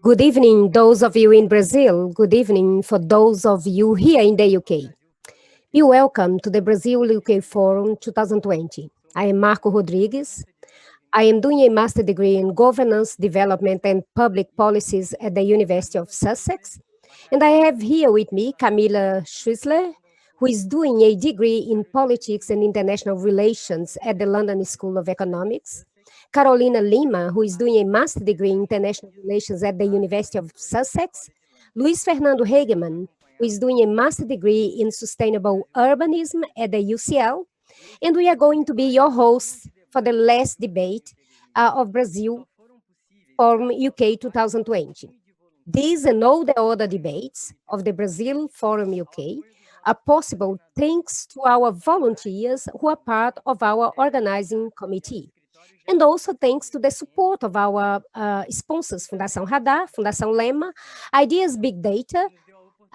Good evening, those of you in Brazil. Good evening for those of you here in the UK. Be welcome to the Brazil-UK Forum 2020. I am Marco Rodrigues. I am doing a master degree in governance, development, and public policies at the University of Sussex. And I have here with me Camila Schuessler, who is doing a degree in politics and international relations at the London School of Economics. Carolina Lima, who is doing a master degree in international relations at the University of Sussex. Fernando Hagemann, who is doing a master degree in sustainable urbanism at the UCL. And we are going to be your hosts for the last debate of Brazil Forum UK 2020. These and all the other debates of the Brazil Forum UK are possible thanks to our volunteers who are part of our organizing committee. And also thanks to the support of our sponsors, Fundação Radar, Fundação Lema, Ideas Big Data,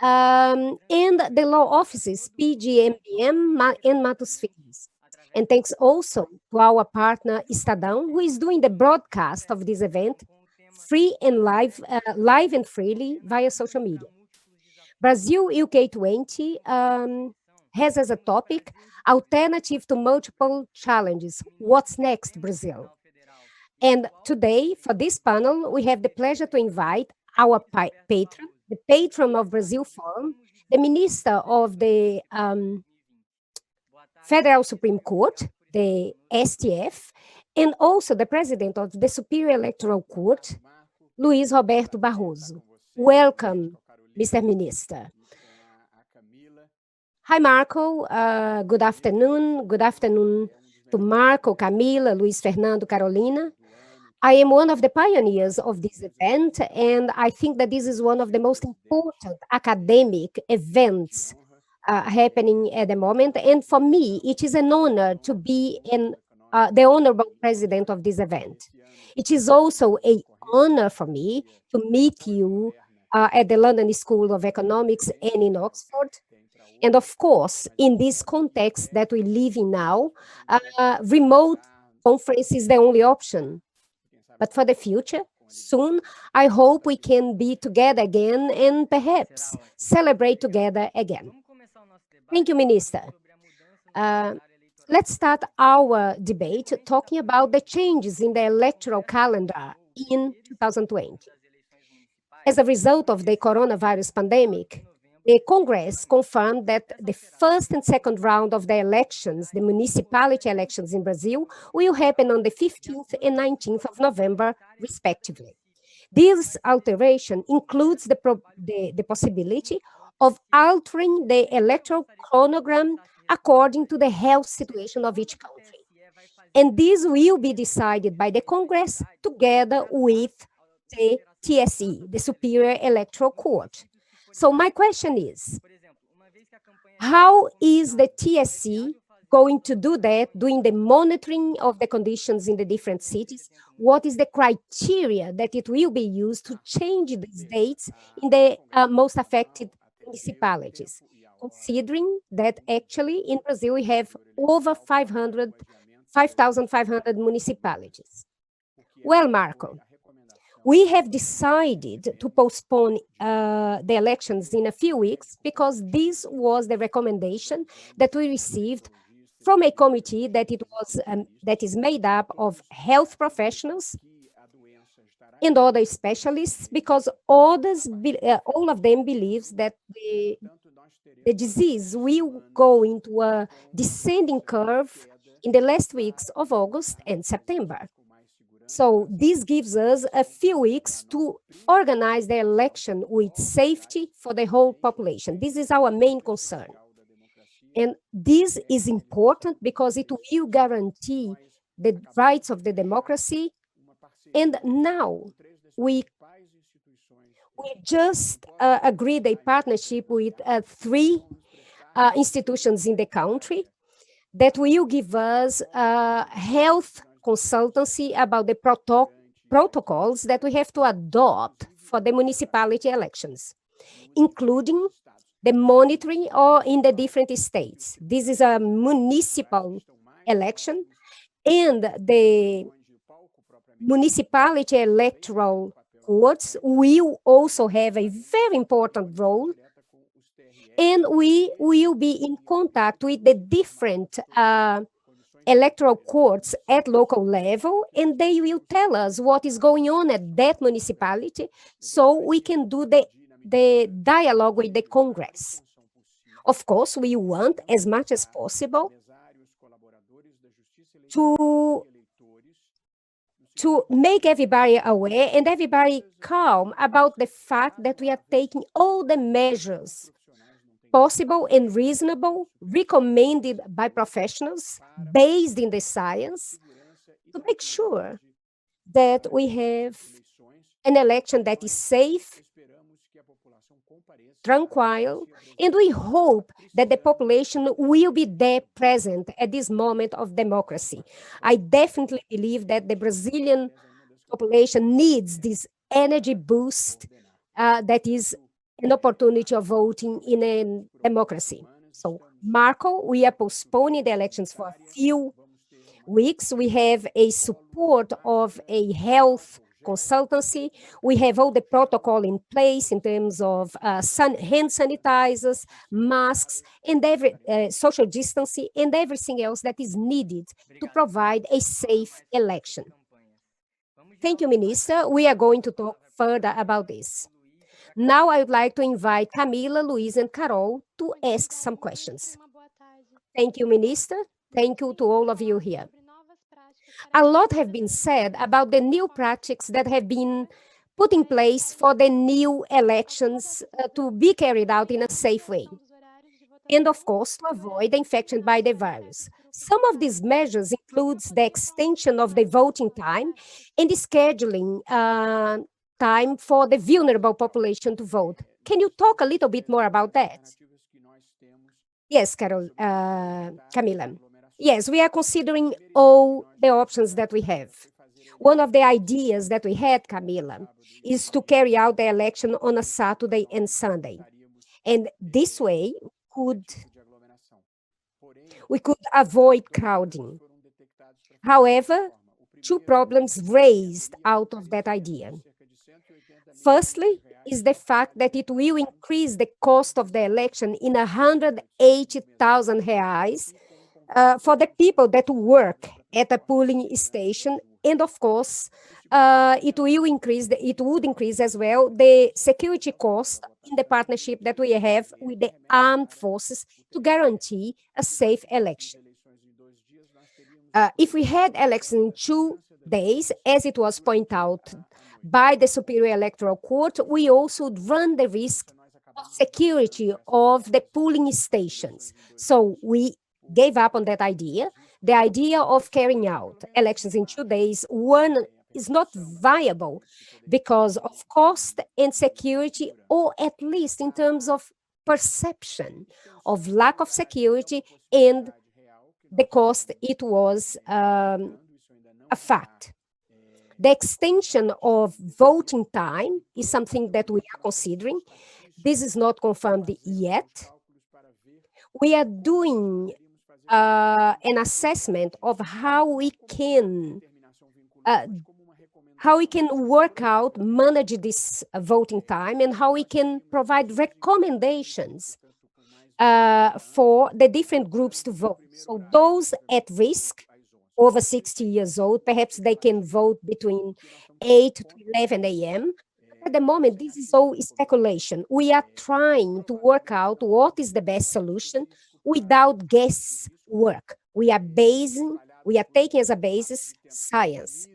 and the law offices, PGMBM and Matos Filhos. And thanks also to our partner, Estadão, who is doing the broadcast of this event, free and live and freely via social media. Brazil UK 20 has as a topic, Alternative to Multiple Challenges, What's Next, Brazil? And today, for this panel, we have the pleasure to invite our patron, the patron of Brazil Forum, the Minister of the Federal Supreme Court, the STF, and also the President of the Superior Electoral Court, Luís Roberto Barroso. Welcome, Mr. Minister. Hi, Marco. Good afternoon. Good afternoon to Marco, Camila, Luis, Fernando, Carolina. I am one of the pioneers of this event, and I think that this is one of the most important academic events happening at the moment. And for me, it is an honor to be the honorable president of this event. It is also an honor for me to meet you at the London School of Economics and in Oxford. And of course, in this context that we live in now, remote conference is the only option. But for the future, soon, I hope we can be together again and perhaps celebrate together again. Thank you, Minister. Let's start our debate talking about the changes in the electoral calendar in 2020. As a result of the coronavirus pandemic, the Congress confirmed that the first and second round of the elections, the municipality elections in Brazil, will happen on the 15th and 19th of November, respectively. This alteration includes the possibility of altering the electoral chronogram according to the health situation of each country. And this will be decided by the Congress together with the TSE, the Superior Electoral Court. So my question is, how is the TSE going to do that, doing the monitoring of the conditions in the different cities? What is the criteria that it will be used to change these dates in the most affected municipalities? Considering that actually in Brazil we have over 5,500 municipalities. Well, Marco, we have decided to postpone the elections in a few weeks because this was the recommendation that we received from a committee that is made up of health professionals and other specialists, because all of them believes that the disease will go into a descending curve in the last weeks of August and September. So this gives us a few weeks to organize the election with safety for the whole population. This is our main concern. And this is important because it will guarantee the rights of the democracy. And now we just agreed a partnership with 3 institutions in the country that will give us health consultancy about the protocols that we have to adopt for the municipality elections, including the monitoring or in the different states. This is a municipal election, and the municipality electoral courts will also have a very important role, and we will be in contact with the different electoral courts at local level, and they will tell us what is going on at that municipality, so we can do the dialogue with the Congress. Of course, we want, as much as possible, to make everybody aware and everybody calm about the fact that we are taking all the measures possible and reasonable, recommended by professionals, based in the science, to make sure that we have an election that is safe, tranquil, and we hope that the population will be there present at this moment of democracy. I definitely believe that the Brazilian population needs this energy boost that is an opportunity of voting in a democracy. So, Marco, we are postponing the elections for a few weeks. We have a support of a health consultancy. We have all the protocol in place in terms of hand sanitizers, masks, and social distancing, and everything else that is needed to provide a safe election. Thank you, Minister. We are going to talk further about this. Now I would like to invite Camila, Luiz, and Carol to ask some questions. Thank you, Minister. Thank you to all of you here. A lot have been said about the new practices that have been put in place for the new elections to be carried out in a safe way, and of course to avoid the infection by the virus. Some of these measures includes the extension of the voting time and the scheduling time for the vulnerable population to vote. Can you talk a little bit more about that? Yes, Camila. Yes, we are considering all the options that we have. One of the ideas that we had, Camila, is to carry out the election on a Saturday and Sunday. And this way, we could avoid crowding. However, two problems raised out of that idea. Firstly, is the fact that it will increase the cost of the election in 180,000 reais for the people that work at a polling station, and of course, it would increase as well the security cost in the partnership that we have with the armed forces to guarantee a safe election. If we had elections in 2 days, as it was pointed out by the Superior Electoral Court, we also run the risk of security of the polling stations. So we gave up on that idea. The idea of carrying out elections in 2 days, one, is not viable because of cost and security, or at least in terms of perception of lack of security and the cost, it was a fact. The extension of voting time is something that we are considering. This is not confirmed yet. We are doing an assessment of how we can work out, manage this voting time, and how we can provide recommendations for the different groups to vote. So those at risk, over 60 years old, perhaps they can vote between 8 to 11 a.m. At the moment, this is all speculation. We are trying to work out what is the best solution without guesswork. We are taking as a basis science.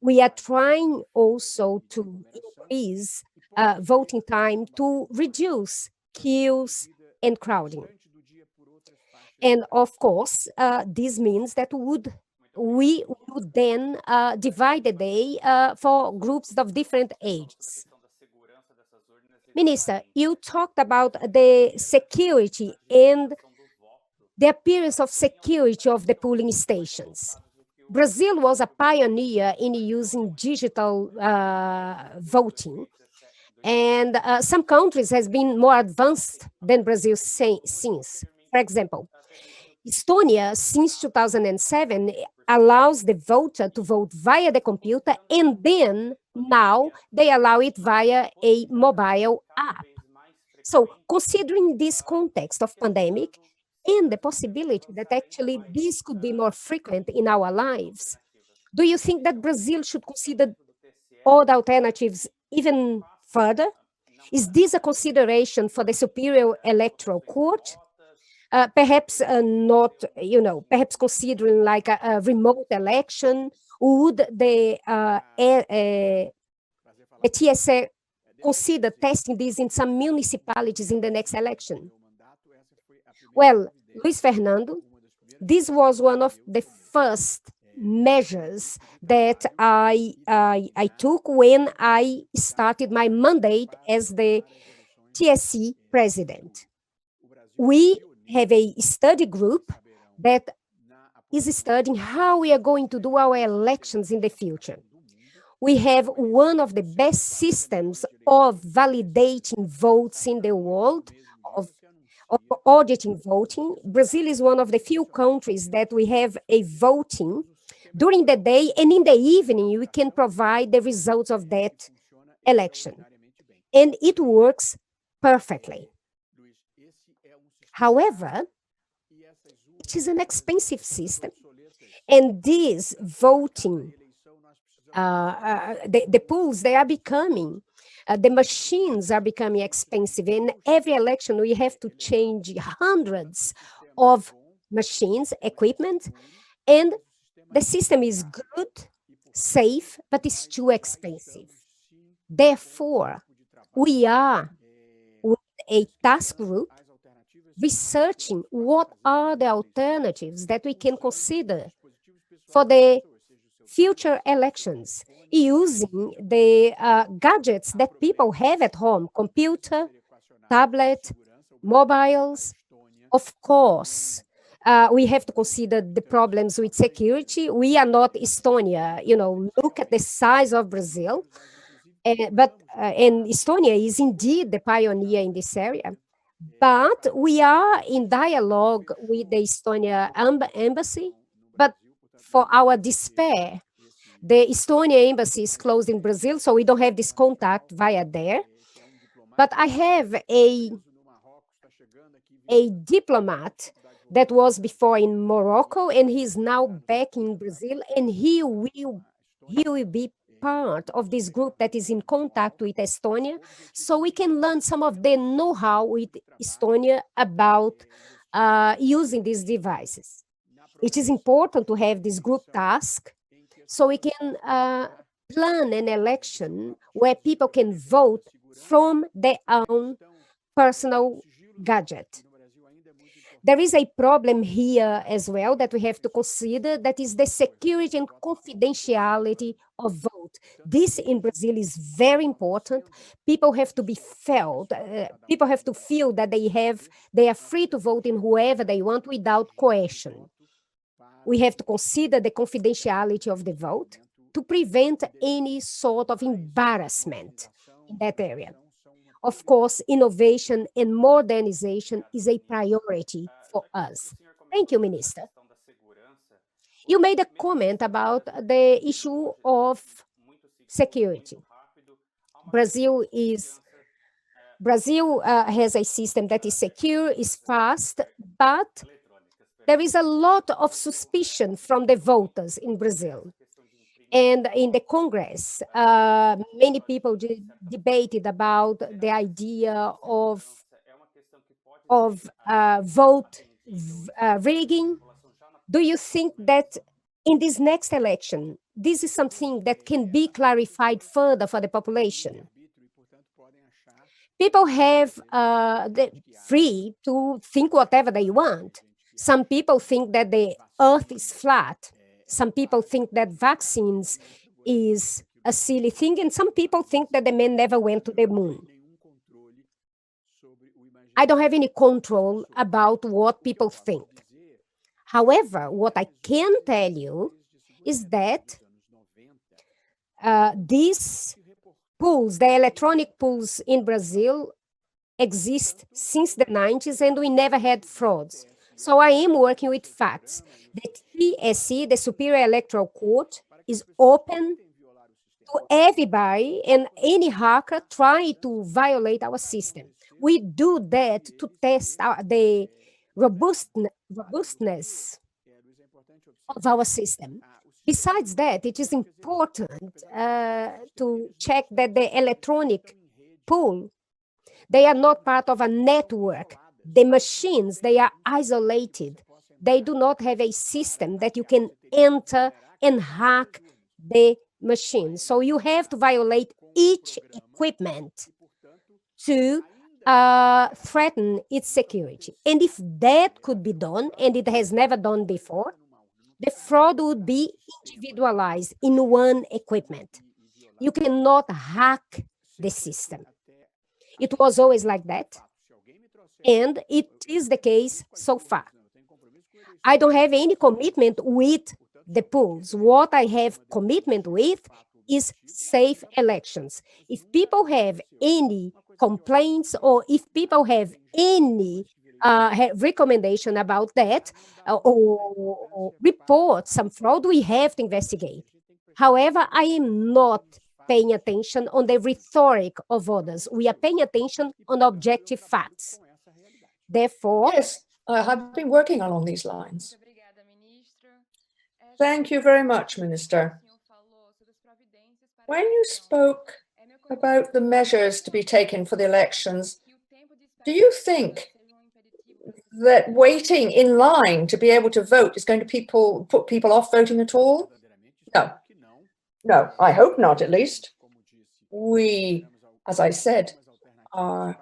We are trying also to increase voting time to reduce queues and crowding. And of course, this means that we would then divide the day for groups of different ages. Minister, you talked about the security and the appearance of security of the polling stations. Brazil was a pioneer in using digital voting, and some countries has been more advanced than Brazil since. For example, Estonia, since 2007, allows the voter to vote via the computer and then Now they allow it via a mobile app. So considering this context of pandemic and the possibility that actually this could be more frequent in our lives, do you think that Brazil should consider all the alternatives even further? Is this a consideration for the Superior Electoral Court? Perhaps not, perhaps considering like a remote election, would the TSE consider testing this in some municipalities in the next election? Well, Luis Fernando, this was one of the first measures that I took when I started my mandate as the TSE president. We have a study group that is studying how we are going to do our elections in the future. We have one of the best systems of validating votes in the world, of auditing voting. Brazil is one of the few countries that we have a voting during the day, and in the evening, we can provide the results of that election. And it works perfectly. However, it is an expensive system, and this voting, the polls, they are becoming, the machines are becoming expensive. In every election, we have to change hundreds of machines, equipment, and the system is good, safe, but it's too expensive. Therefore, we are with a task group researching what are the alternatives that we can consider for the future elections using the gadgets that people have at home, computer, tablet, mobiles. Of course, we have to consider the problems with security. We are not Estonia, look at the size of Brazil. And Estonia is indeed the pioneer in this area. But we are in dialogue with the Estonia embassy. But for our despair, the Estonia embassy is closed in Brazil, so we don't have this contact via there. But I have a diplomat that was before in Morocco, and he's now back in Brazil, and he will be part of this group that is in contact with Estonia, so we can learn some of the know-how with Estonia about using these devices. It is important to have this group task so we can plan an election where people can vote from their own personal gadget. There is a problem here as well that we have to consider, that is the security and confidentiality of vote. This in Brazil is very important. People have to be felt, people have to feel that they are free to vote in whoever they want without coercion. We have to consider the confidentiality of the vote to prevent any sort of embarrassment in that area. Of course, innovation and modernization is a priority for us. Thank you, Minister. You made a comment about the issue of security. Brazil has a system that is secure, is fast, but there is a lot of suspicion from the voters in Brazil. And in the Congress, many people debated about the idea of vote rigging. Do you think that in this next election, this is something that can be clarified further for the population? People have the free to think whatever they want. Some people think that the earth is flat. Some people think that vaccines is a silly thing, and some people think that the man never went to the moon. I don't have any control about what people think. However, what I can tell you is that these polls, the electronic polls in Brazil, exist since the 90s, and we never had frauds. So I am working with facts. The TSE, the Superior Electoral Court, is open to everybody and any hacker trying to violate our system. We do that to test the robustness of our system. Besides that, it is important to check that the electronic pool, they are not part of a network. The machines, they are isolated. They do not have a system that you can enter and hack the machine. So you have to violate each equipment to threaten its security. And if that could be done, and it has never done before, the fraud would be individualized in one equipment. You cannot hack the system. It was always like that, and it is the case so far. I don't have any commitment with the pools. What I have commitment with is safe elections. If people have any complaints or if people have any recommendation about that or report some fraud, we have to investigate. However, I am not paying attention on the rhetoric of others. We are paying attention on objective facts. Therefore, yes, I have been working along these lines. Thank you very much, Minister. When you spoke about the measures to be taken for the elections, do you think that waiting in line to be able to vote is going to put people off voting at all? No. No, I hope not, at least. We, as I said, are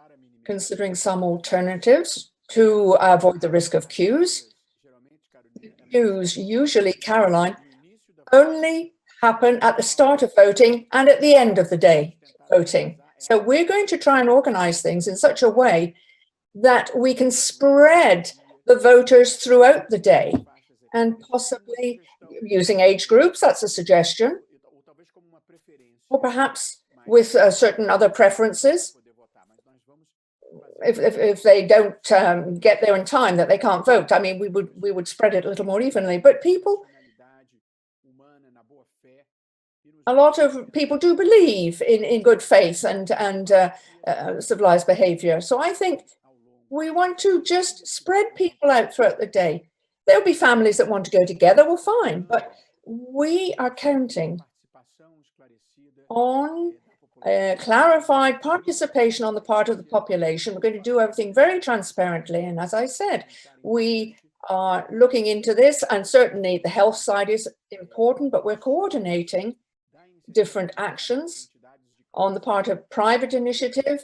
considering some alternatives to avoid the risk of queues. Queues, usually, Caroline, only happen at the start of voting and at the end of the day voting. So we're going to try and organize things in such a way that we can spread the voters throughout the day, and possibly using age groups, that's a suggestion, or perhaps with certain other preferences. If they don't get there in time, that they can't vote, I mean, we would spread it a little more evenly. But a lot of people do believe in good faith and civilized behavior. So I think we want to just spread people out throughout the day. There'll be families that want to go together, well, fine, but we are counting on clarified participation on the part of the population. We're going to do everything very transparently. And as I said, we are looking into this, and certainly the health side is important, but we're coordinating different actions on the part of private initiative.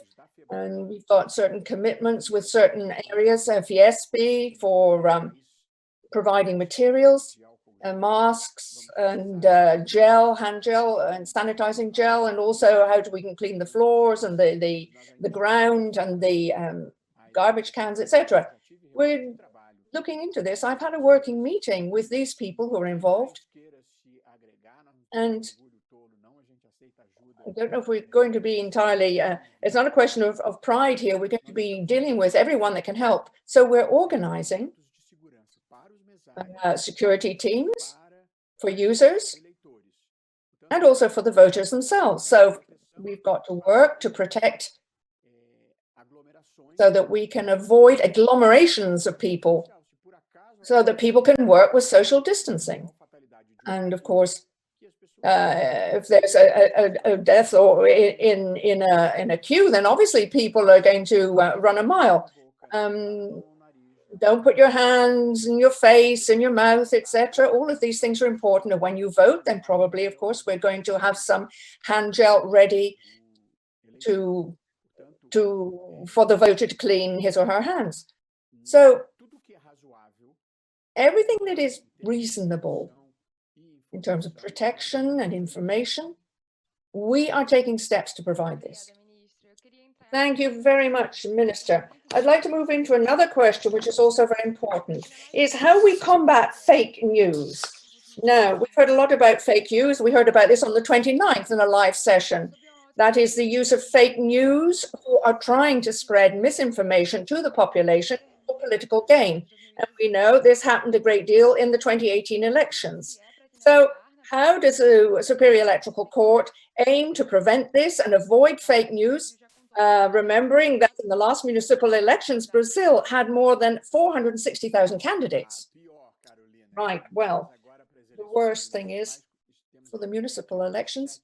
And we've got certain commitments with certain areas, FESB for providing materials, masks and gel, hand gel and sanitizing gel, and also how we can clean the floors and the ground and the garbage cans, etc. We're looking into this. I've had a working meeting with these people who are involved, and I don't know if we're going to be entirely, it's not a question of pride here. We're going to be dealing with everyone that can help. So we're organizing security teams for users and also for the voters themselves. So we've got to work to protect so that we can avoid agglomerations of people, so that people can work with social distancing. And of course, if there's a death or in a queue, then obviously people are going to run a mile. Don't put your hands in your face, in your mouth, etc. All of these things are important. And when you vote, then probably, of course, we're going to have some hand gel ready for the voter to clean his or her hands. So everything that is reasonable in terms of protection and information, we are taking steps to provide this. Thank you very much, Minister. I'd like to move into another question, which is also very important, is how we combat fake news. Now, we've heard a lot about fake news. We heard about this on the 29th in a live session. That is the use of fake news who are trying to spread misinformation to the population for political gain. And we know this happened a great deal in the 2018 elections. So how does the Superior Electoral Court aim to prevent this and avoid fake news, remembering that in the last municipal elections, Brazil had more than 460,000 candidates. Right, well, the worst thing is, for the municipal elections,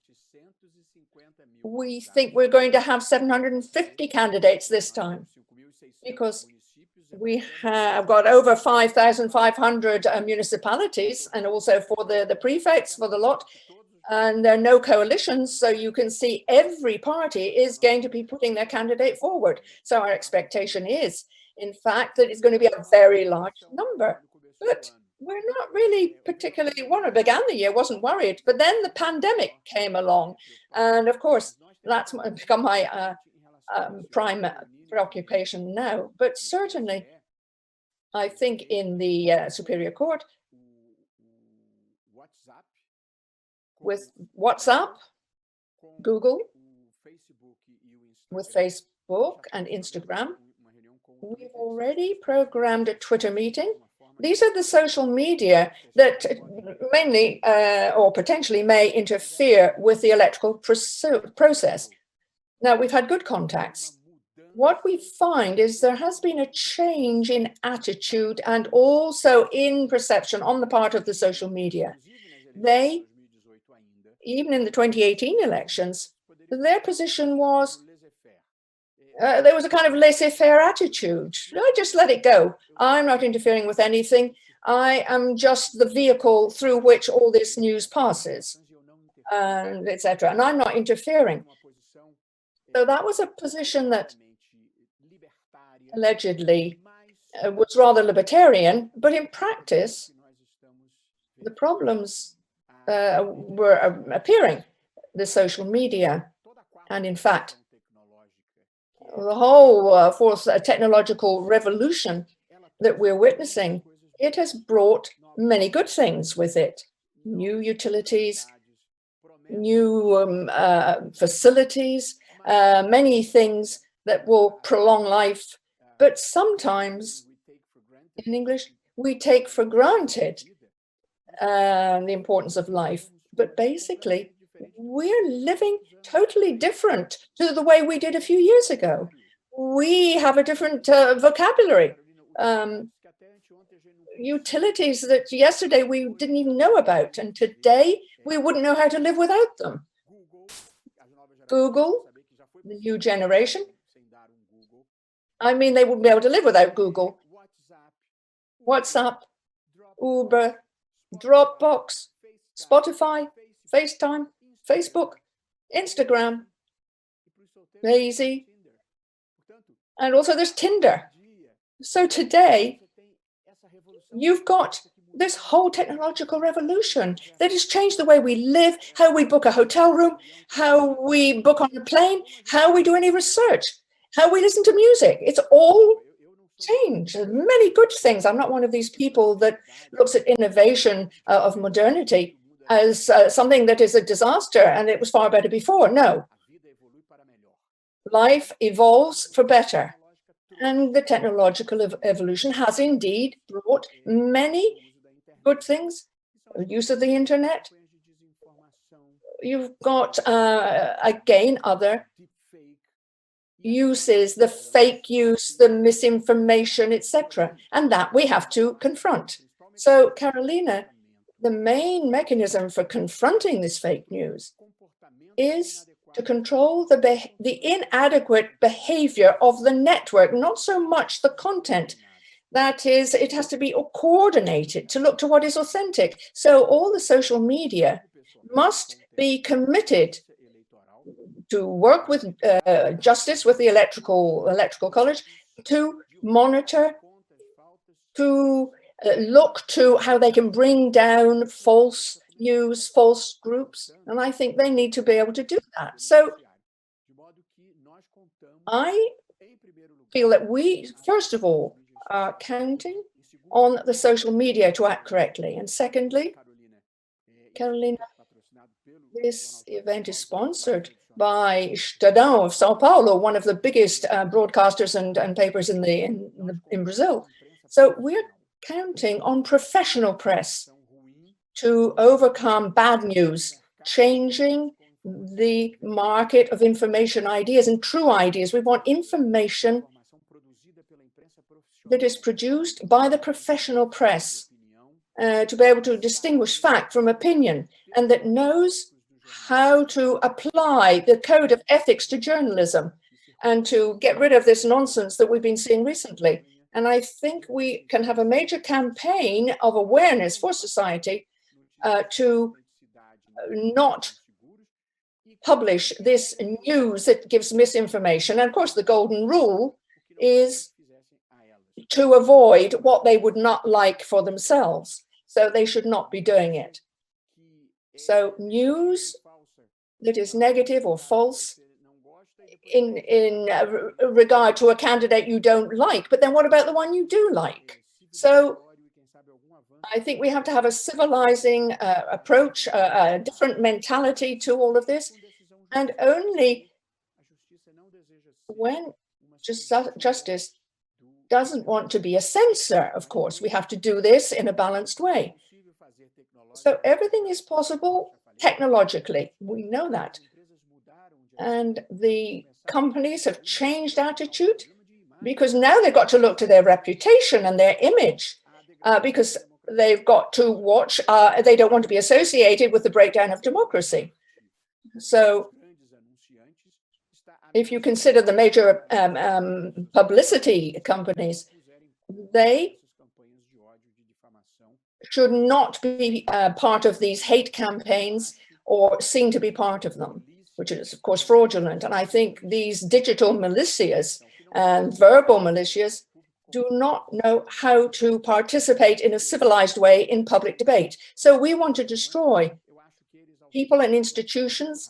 we think we're going to have 750 candidates this time, because we have got over 5,500 municipalities, and also for the prefects for the lot, and there are no coalitions, so you can see every party is going to be putting their candidate forward. So our expectation is, in fact, that it's going to be a very large number. But we're not really particularly, when I began the year, wasn't worried. But then the pandemic came along. And of course, that's become my prime preoccupation now. But certainly, I think in the Superior Court, with WhatsApp, Google, with Facebook and Instagram, we've already programmed a Twitter meeting. These are the social media that mainly or potentially may interfere with the electoral process. Now, we've had good contacts. What we find is there has been a change in attitude and also in perception on the part of the social media. They, even in the 2018 elections, their position was, there was a kind of laissez-faire attitude. I just let it go. I'm not interfering with anything. I am just the vehicle through which all this news passes, and etc. And I'm not interfering. So that was a position that allegedly was rather libertarian, but in practice, the problems were appearing, the social media, and in fact, the whole fourth technological revolution that we're witnessing, it has brought many good things with it. New utilities, new facilities, many things that will prolong life. But sometimes, in English, we take for granted the importance of life. But basically, we're living totally different to the way we did a few years ago. We have a different vocabulary. Utilities that yesterday we didn't even know about, and today we wouldn't know how to live without them. Google, the new generation, I mean, they wouldn't be able to live without Google. WhatsApp, Uber, Dropbox, Spotify, FaceTime, Facebook, Instagram, Lazy, and also there's Tinder. So today, you've got this whole technological revolution that has changed the way we live, how we book a hotel room, how we book on a plane, how we do any research, how we listen to music. It's all changed. Many good things. I'm not one of these people that looks at innovation of modernity as something that is a disaster and it was far better before. No. Life evolves for better. And the technological evolution has indeed brought many good things. Use of the internet. You've got, again, other uses, the fake use, the misinformation, etc. And that we have to confront. So, Carolina, the main mechanism for confronting this fake news is to control the inadequate behavior of the network, not so much the content. That is, it has to be coordinated to look to what is authentic. So all the social media must be committed to work with justice, with the electoral college, to monitor, to look to how they can bring down false news, false groups, and I think they need to be able to do that. So I feel that we, first of all, are counting on the social media to act correctly. And secondly, Carolina, this event is sponsored by Estadão of Sao Paulo, one of the biggest broadcasters and papers in Brazil. So we're counting on professional press to overcome bad news, changing the market of information ideas and true ideas. We want information that is produced by the professional press to be able to distinguish fact from opinion, and that knows how to apply the code of ethics to journalism and to get rid of this nonsense that we've been seeing recently. And I think we can have a major campaign of awareness for society to not publish this news that gives misinformation. And of course, the golden rule is to avoid what they would not like for themselves. So they should not be doing it. So news that is negative or false in regard to a candidate you don't like, but then what about the one you do like? So I think we have to have a civilizing approach, a different mentality to all of this. And only when justice doesn't want to be a censor, of course, we have to do this in a balanced way. So everything is possible technologically, we know that. And the companies have changed attitude because now they've got to look to their reputation and their image because they've got to watch, they don't want to be associated with the breakdown of democracy. So if you consider the major publicity companies, they should not be part of these hate campaigns or seen to be part of them, which is, of course, fraudulent. And I think these digital militias and verbal militias do not know how to participate in a civilized way in public debate. So we want to destroy people and institutions.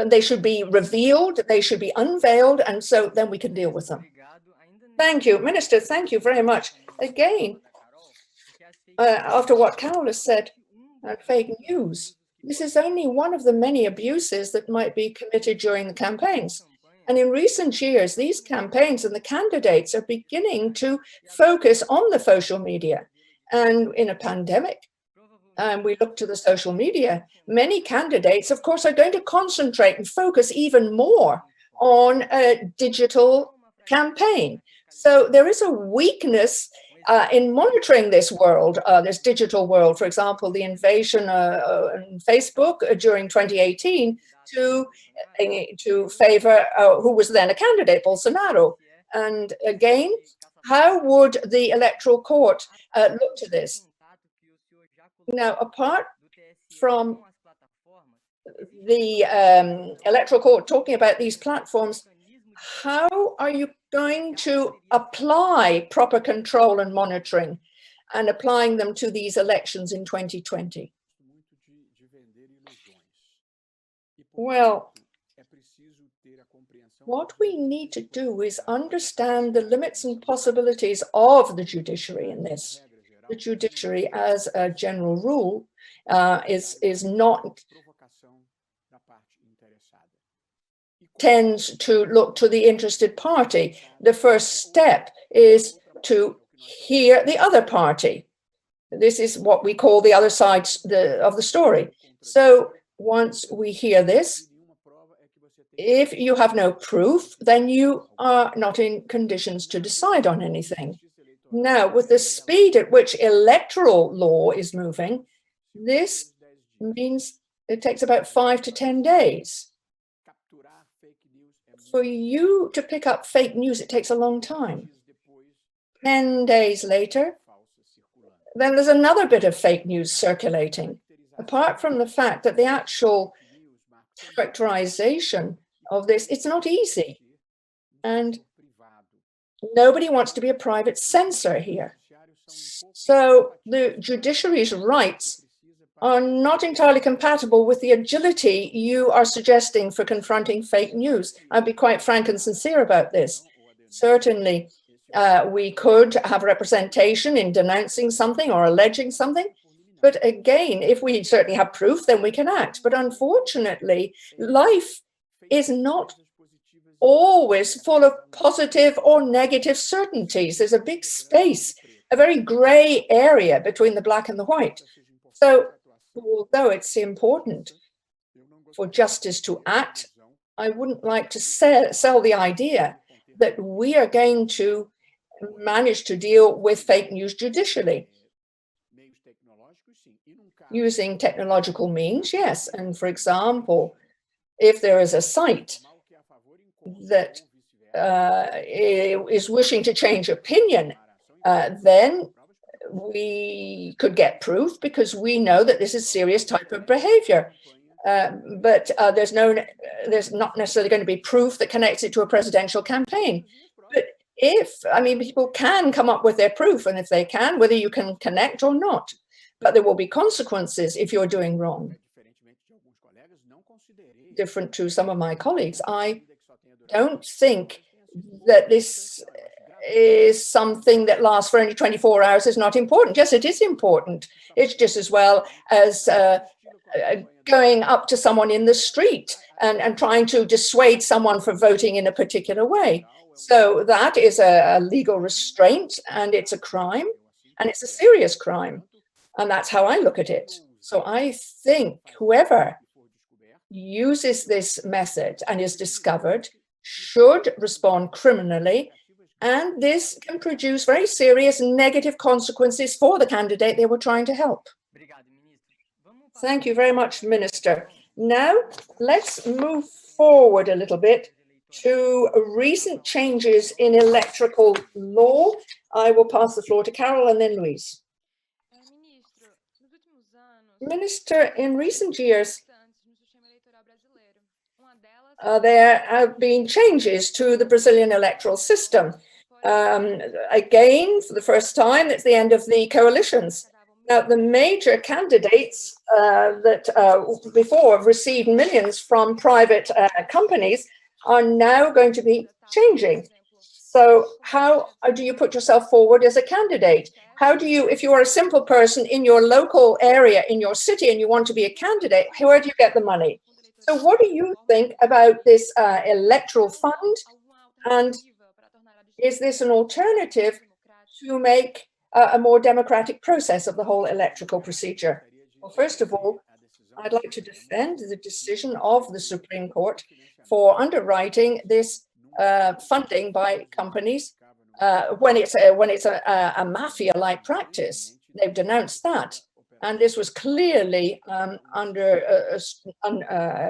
They should be revealed, they should be unveiled, and so then we can deal with them. Thank you, Minister, thank you very much. Again, after what Carol has said, fake news, this is only one of the many abuses that might be committed during the campaigns. And in recent years, these campaigns and the candidates are beginning to focus on the social media. And in a pandemic, and we look to the social media, many candidates, of course, are going to concentrate and focus even more on a digital campaign. So there is a weakness in monitoring this world, this digital world. For example, the invasion on Facebook during 2018 to favor who was then a candidate, Bolsonaro. And again, how would the Electoral Court look to this? Now, apart from the Electoral Court talking about these platforms, how are you going to apply proper control and monitoring and applying them to these elections in 2020? Well, what we need to do is understand the limits and possibilities of the judiciary in this. The judiciary, as a general rule, tends to look to the interested party. The first step is to hear the other party. This is what we call the other side of the story. So once we hear this, if you have no proof, then you are not in conditions to decide on anything. Now, with the speed at which electoral law is moving, this means it takes about 5 to 10 days. For you to pick up fake news, it takes a long time. 10 days later, then there's another bit of fake news circulating. Apart from the fact that the actual characterization of this, it's not easy. And nobody wants to be a private censor here. So the judiciary's rights are not entirely compatible with the agility you are suggesting for confronting fake news. I'd be quite frank and sincere about this. Certainly, we could have representation in denouncing something or alleging something. But again, if we certainly have proof, then we can act. But unfortunately, life is not always full of positive or negative certainties. There's a big space, a very gray area between the black and the white. So although it's important for justice to act, I wouldn't like to sell the idea that we are going to manage to deal with fake news judicially. Using technological means, yes. And for example, if there is a site that is wishing to change opinion, then we could get proof because we know that this is serious type of behavior. But there's not necessarily going to be proof that connects it to a presidential campaign. But people can come up with their proof, and if they can, whether you can connect or not, but there will be consequences if you're doing wrong. Different to some of my colleagues, I don't think that this is something that lasts for only 24 hours is not important. Yes, it is important. It's just as well as going up to someone in the street and trying to dissuade someone from voting in a particular way. So that is a legal restraint, and it's a crime, and it's a serious crime. And that's how I look at it. So I think whoever uses this method and is discovered should respond criminally, and this can produce very serious negative consequences for the candidate they were trying to help. Thank you very much, Minister. Now, let's move forward a little bit to recent changes in electoral law. I will pass the floor to Carol and then Luiz. Minister, in recent years, there have been changes to the Brazilian electoral system. Again, for the first time, it's the end of the coalitions. Now, the major candidates that before received millions from private companies are now going to be changing. So how do you put yourself forward as a candidate? How do you, if you are a simple person in your local area, in your city, and you want to be a candidate, where do you get the money? So what do you think about this electoral fund? And is this an alternative to make a more democratic process of the whole electoral procedure? Well, first of all, I'd like to defend the decision of the Supreme Court for underwriting this funding by companies when it's a mafia-like practice. They've denounced that, and this was clearly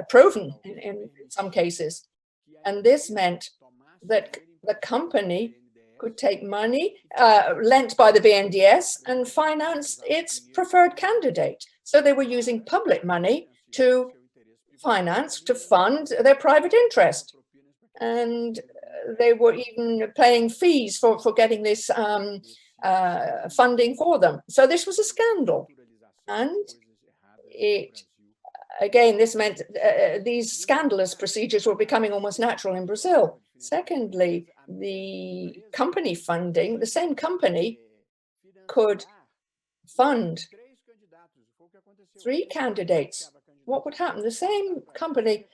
proven in some cases. And this meant that the company could take money lent by the BNDES and finance its preferred candidate. So they were using public money to fund their private interest. And they were even paying fees for getting this funding for them. So this was a scandal. And this meant these scandalous procedures were becoming almost natural in Brazil. Secondly, the company funding, the same company could fund 3 candidates. What would happen? The same company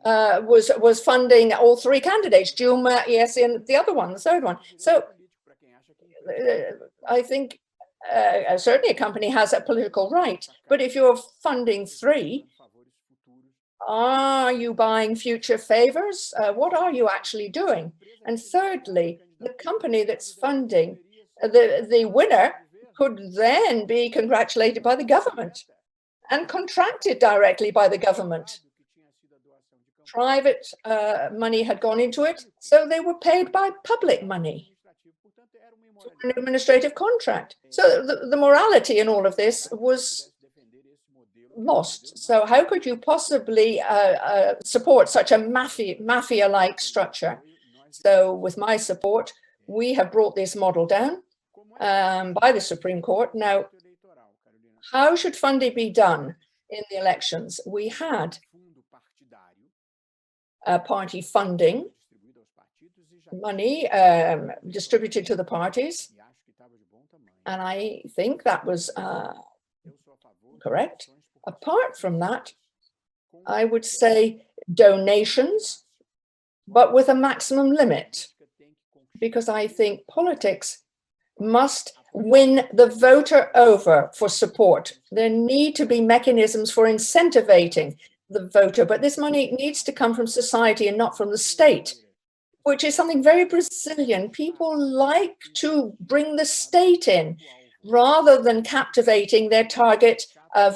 was funding all 3 candidates, Dilma, yes, and the other one, the third one. So I think certainly a company has a political right, but if you're funding 3, are you buying future favors? What are you actually doing? And thirdly, the company that's funding, the winner could then be congratulated by the government and contracted directly by the government. Private money had gone into it, so they were paid by public money for an administrative contract. So the morality in all of this was lost. So how could you possibly support such a mafia-like structure? So with my support, we have brought this model down by the Supreme Court. Now, how should funding be done in the elections? We had party funding, money distributed to the parties, and I think that was correct. Apart from that, I would say donations, but with a maximum limit, because I think politics must win the voter over for support. There need to be mechanisms for incentivating the voter, but this money needs to come from society and not from the state, which is something very Brazilian. People like to bring the state in rather than captivating their target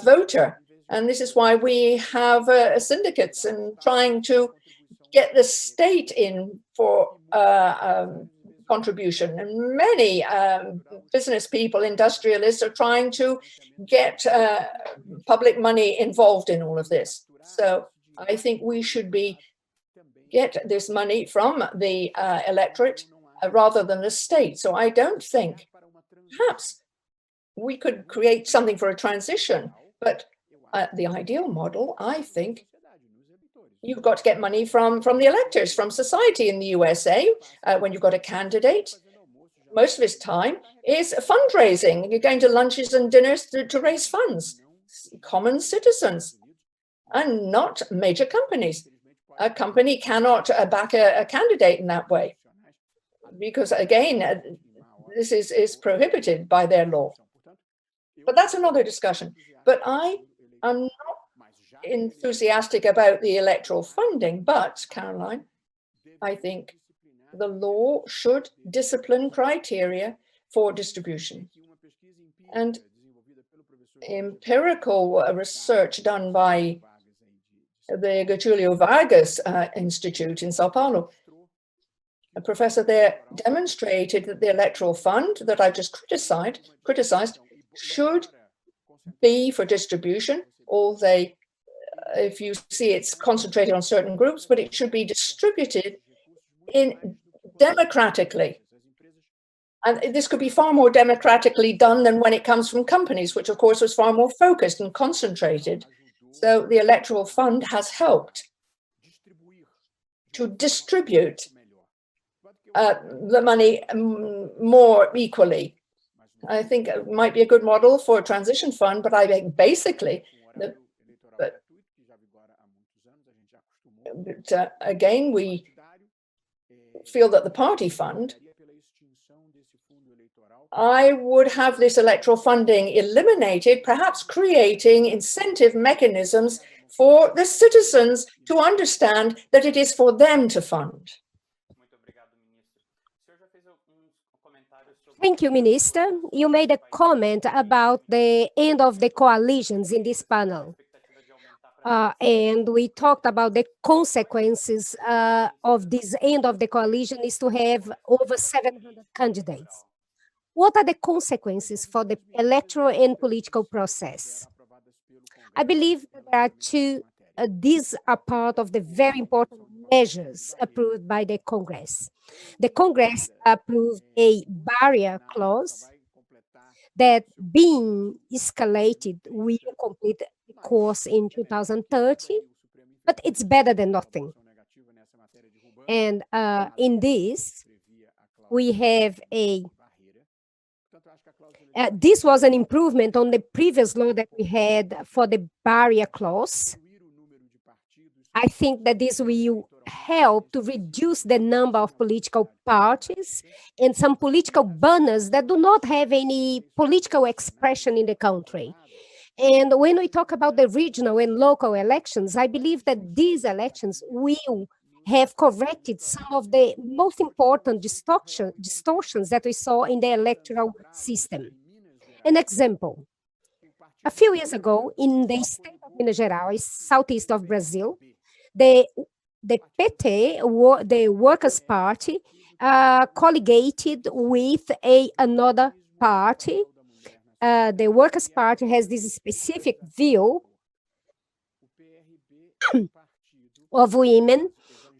voter. And this is why we have syndicates and trying to get the state in for contribution. And many business people, industrialists, are trying to get public money involved in all of this. So I think we should get this money from the electorate rather than the state. So I don't think, perhaps we could create something for a transition, but the ideal model, I think, you've got to get money from the electors, from society in the USA. When you've got a candidate, most of his time is fundraising. You're going to lunches and dinners to raise funds, common citizens, and not major companies. A company cannot back a candidate in that way, because again, this is prohibited by their law. But that's another discussion. But I am not enthusiastic about the electoral funding, but Caroline, I think the law should discipline criteria for distribution. And empirical research done by the Getulio Vargas Institute in Sao Paulo, a professor there demonstrated that the electoral fund that I just criticized should be for distribution, or if you see it's concentrated on certain groups, but it should be distributed democratically. And this could be far more democratically done than when it comes from companies, which of course was far more focused and concentrated. So the electoral fund has helped to distribute the money more equally. I think it might be a good model for a transition fund, but I think basically, again, we feel that the party fund, I would have this electoral funding eliminated, perhaps creating incentive mechanisms for the citizens to understand that it is for them to fund. Thank you, Minister. You made a comment about the end of the coalitions in this panel. And we talked about the consequences of this end of the coalition is to have over 700 candidates. What are the consequences for the electoral and political process? I believe there are two, these are part of the very important measures approved by the Congress. The Congress approved a barrier clause that, being escalated, will complete the course in 2030, but it's better than nothing. And in this, we have this was an improvement on the previous law that we had for the barrier clause. I think that this will help to reduce the number of political parties and some political banners that do not have any political expression in the country. And when we talk about the regional and local elections, I believe that these elections will have corrected some of the most important distortions that we saw in the electoral system. An example, a few years ago in the state of Minas Gerais, southeast of Brazil, the PT, the Workers' Party, colligated with another party. The Workers' Party has this specific view of women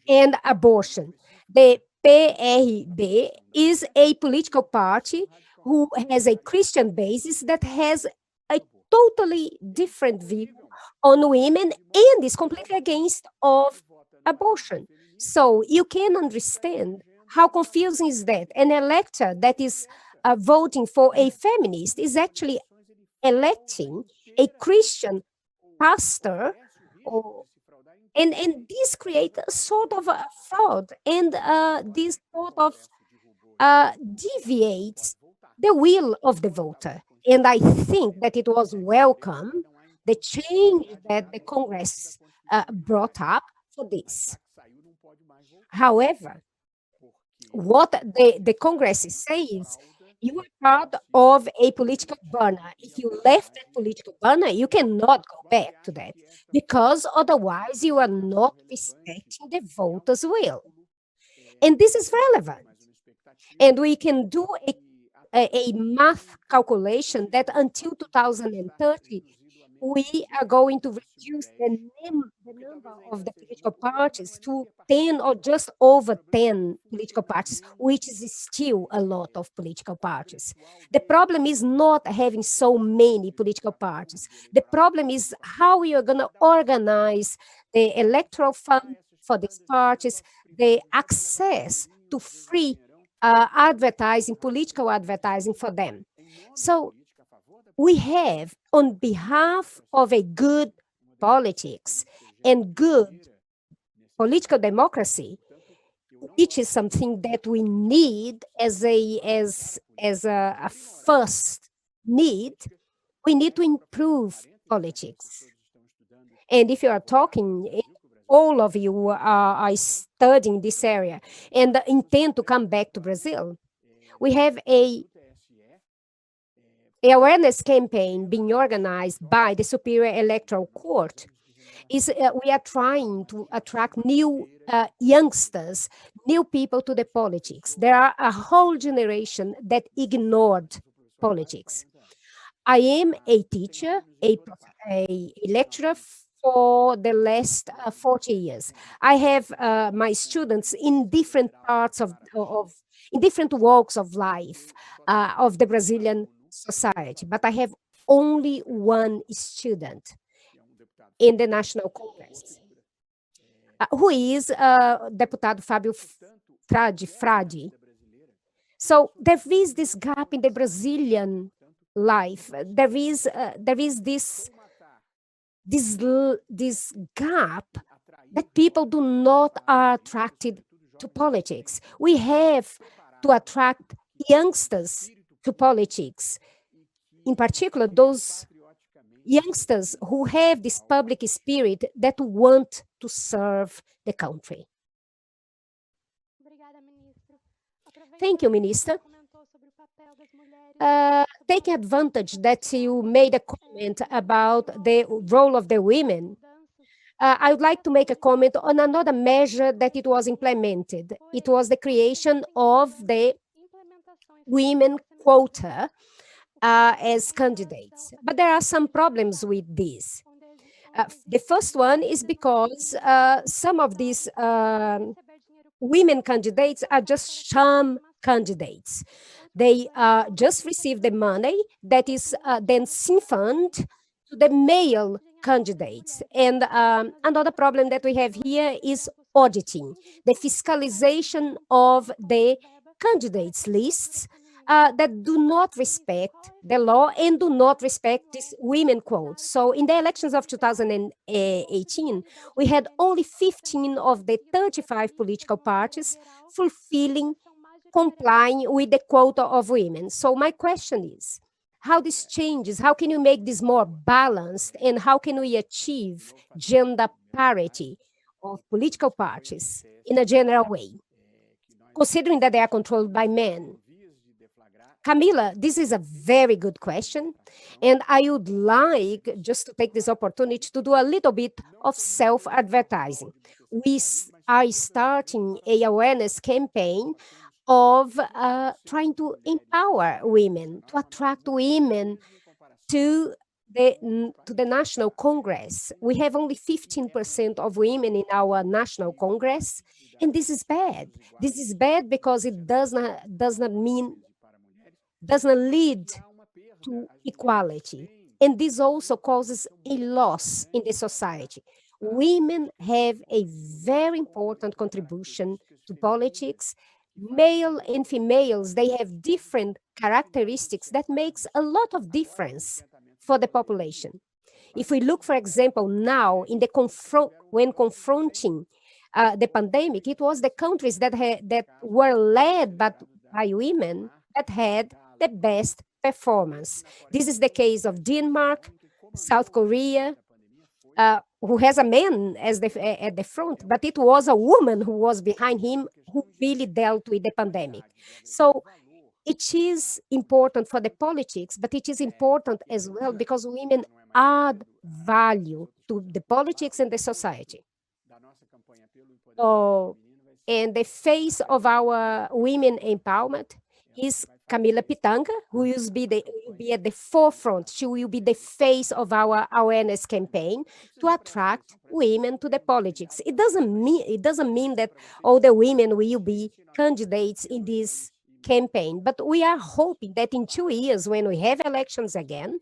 and abortion. The PRB is a political party who has a Christian basis that has a totally different view on women and is completely against of abortion. So you can understand how confusing is that. An elector that is voting for a feminist is actually electing a Christian pastor, and this creates a sort of a fraud, and this sort of deviates the will of the voter. And I think that it was welcome, the change that the Congress brought up for this. However, what the Congress says, you are part of a political burner. If you left that political burner, you cannot go back to that, because otherwise you are not respecting the voters' will. And this is relevant. And we can do a math calculation that until 2030, we are going to reduce the number of the political parties to 10 or just over 10 political parties, which is still a lot of political parties. The problem is not having so many political parties. The problem is how we are going to organize the electoral fund for these parties, the access to free advertising, political advertising for them. So we have, on behalf of a good politics and good political democracy, which is something that we need as a first need, we need to improve politics. And if you are talking, all of you are studying this area and intend to come back to Brazil, we have a awareness campaign being organized by the Superior Electoral Court. We are trying to attract new youngsters, new people to the politics. There are a whole generation that ignored politics. I am a teacher, a lecturer for the last 40 years. I have my students in different parts in different walks of life of the Brazilian society, but I have only one student in the National Congress, who is Deputado Fábio Frade. So there is this gap in the Brazilian life. There is this gap that people do not are attracted to politics. We have to attract youngsters to politics, in particular those youngsters who have this public spirit that want to serve the country. Thank you, Minister. Take advantage that you made a comment about the role of the women. I would like to make a comment on another measure that it was implemented. It was the creation of the women quota as candidates. But there are some problems with this. The first one is because some of these women candidates are just sham candidates. They just receive the money that is then siphoned to the male candidates. And another problem that we have here is auditing, the fiscalization of the candidates lists that do not respect the law and do not respect this women quote. So in the elections of 2018, we had only 15 of the 35 political parties complying with the quota of women. So my question is, how this changes, how can you make this more balanced, and how can we achieve gender parity of political parties in a general way, considering that they are controlled by men? Camila, this is a very good question, and I would like just to take this opportunity to do a little bit of self-advertising. We are starting a awareness campaign of trying to empower women, to attract women to the National Congress. We have only 15% of women in our National Congress, and this is bad. This is bad because it does not lead to equality. And this also causes a loss in the society. Women have a very important contribution to politics. Male and females, they have different characteristics that makes a lot of difference for the population. If we look, for example, now in the when confronting the pandemic, it was the countries that were led by women that had the best performance. This is the case of Denmark, South Korea, who has a man as at the front, but it was a woman who was behind him who really dealt with the pandemic. So it is important for the politics, but it is important as well because women add value to the politics and the society. Oh, and the face of our women empowerment is Camila Pitanga, who will be at the forefront. She will be the face of our awareness campaign to attract women to the politics. It doesn't mean that all the women will be candidates in this campaign, but we are hoping that in 2 years, when we have elections again,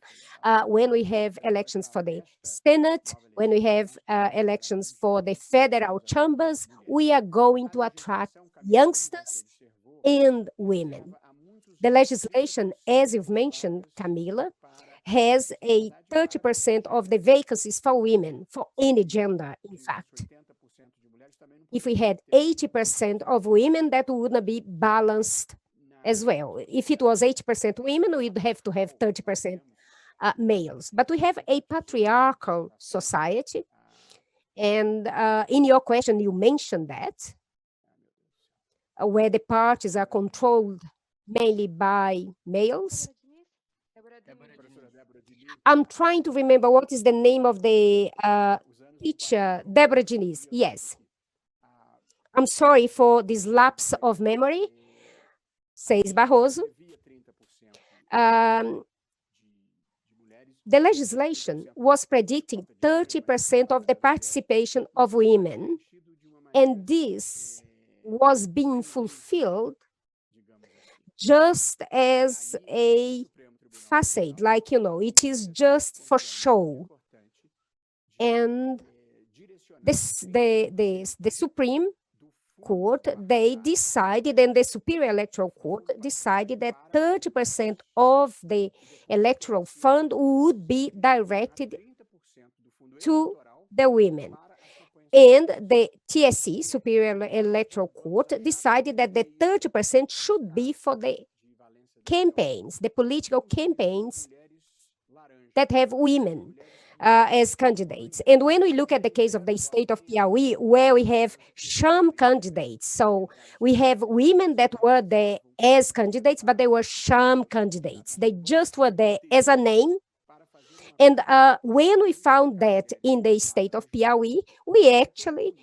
when we have elections for the Senate, when we have elections for the federal chambers, we are going to attract youngsters and women. The legislation, as you've mentioned, Camila, has a 30% of the vacancies for women, for any gender, in fact. If we had 80% of women, that would be balanced as well. If it was 80% women, we'd have to have 30% males. But we have a patriarchal society. And in your question, you mentioned that, where the parties are controlled mainly by males. I'm trying to remember what is the name of the teacher, Deborah Diniz. Yes. I'm sorry for this lapse of memory, says Barroso. The legislation was predicting 30% of the participation of women, and this was being fulfilled just as a facade, like, it is just for show. And the Supreme Court, they decided, and the Superior Electoral Court decided that 30% of the electoral fund would be directed to the women. And the TSE, Superior Electoral Court, decided that the 30% should be for the campaigns, the political campaigns that have women as candidates. And when we look at the case of the state of Piauí, where we have sham candidates, so we have women that were there as candidates, but they were sham candidates. They just were there as a name. And when we found that in the state of Piauí, we actually,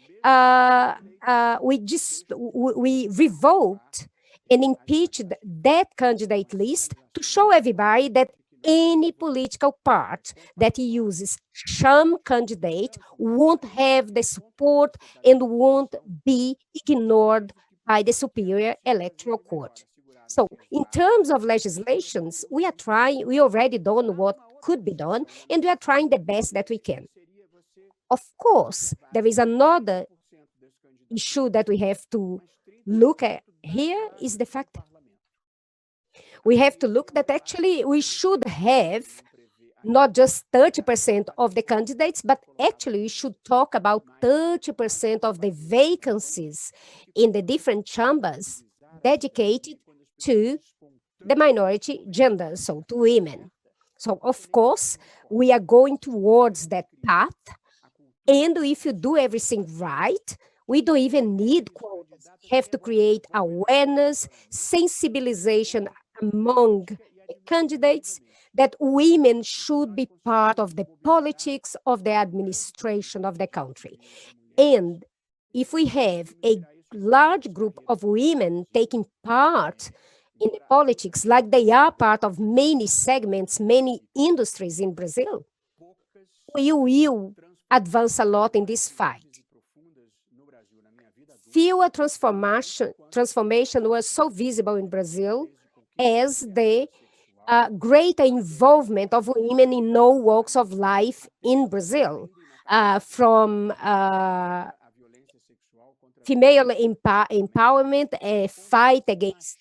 we revoked and impeached that candidate list to show everybody that any political part that uses sham candidate won't have the support and won't be ignored by the Superior Electoral Court. So in terms of legislations, we already done what could be done, and we are trying the best that we can. Of course, there is another issue that we have to look at here is the fact we have to look that actually we should have not just 30% of the candidates, but actually we should talk about 30% of the vacancies in the different chambers dedicated to the minority gender, so to women. So of course, we are going towards that path. And if you do everything right, we don't even need quotas. We have to create awareness, sensibilization among candidates that women should be part of the politics of the administration of the country. And if we have a large group of women taking part in the politics, like they are part of many segments, many industries in Brazil, we will advance a lot in this fight. Fewer transformation was so visible in Brazil as the greater involvement of women in all walks of life in Brazil, from female empowerment, a fight against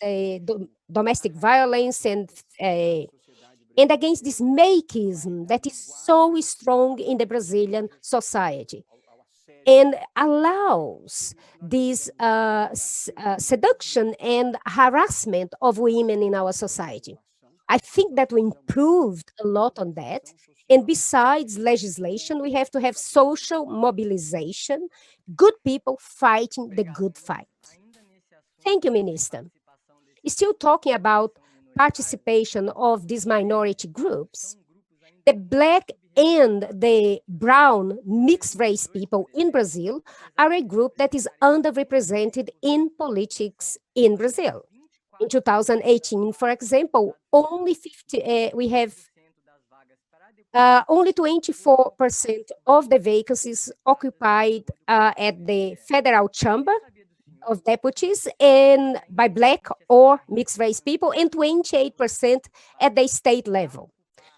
domestic violence, and against this makeism that is so strong in the Brazilian society. and allows this seduction and harassment of women in our society. I think that we improved a lot on that. And besides legislation, we have to have social mobilization, good people fighting the good fight. Thank you, Minister. Still talking about participation of these minority groups, the Black and the brown mixed race people in Brazil are a group that is underrepresented in politics in Brazil. In 2018, for example, we have only 24% of the vacancies occupied at the Federal Chamber of Deputies and by Black or mixed race people, and 28% at the state level.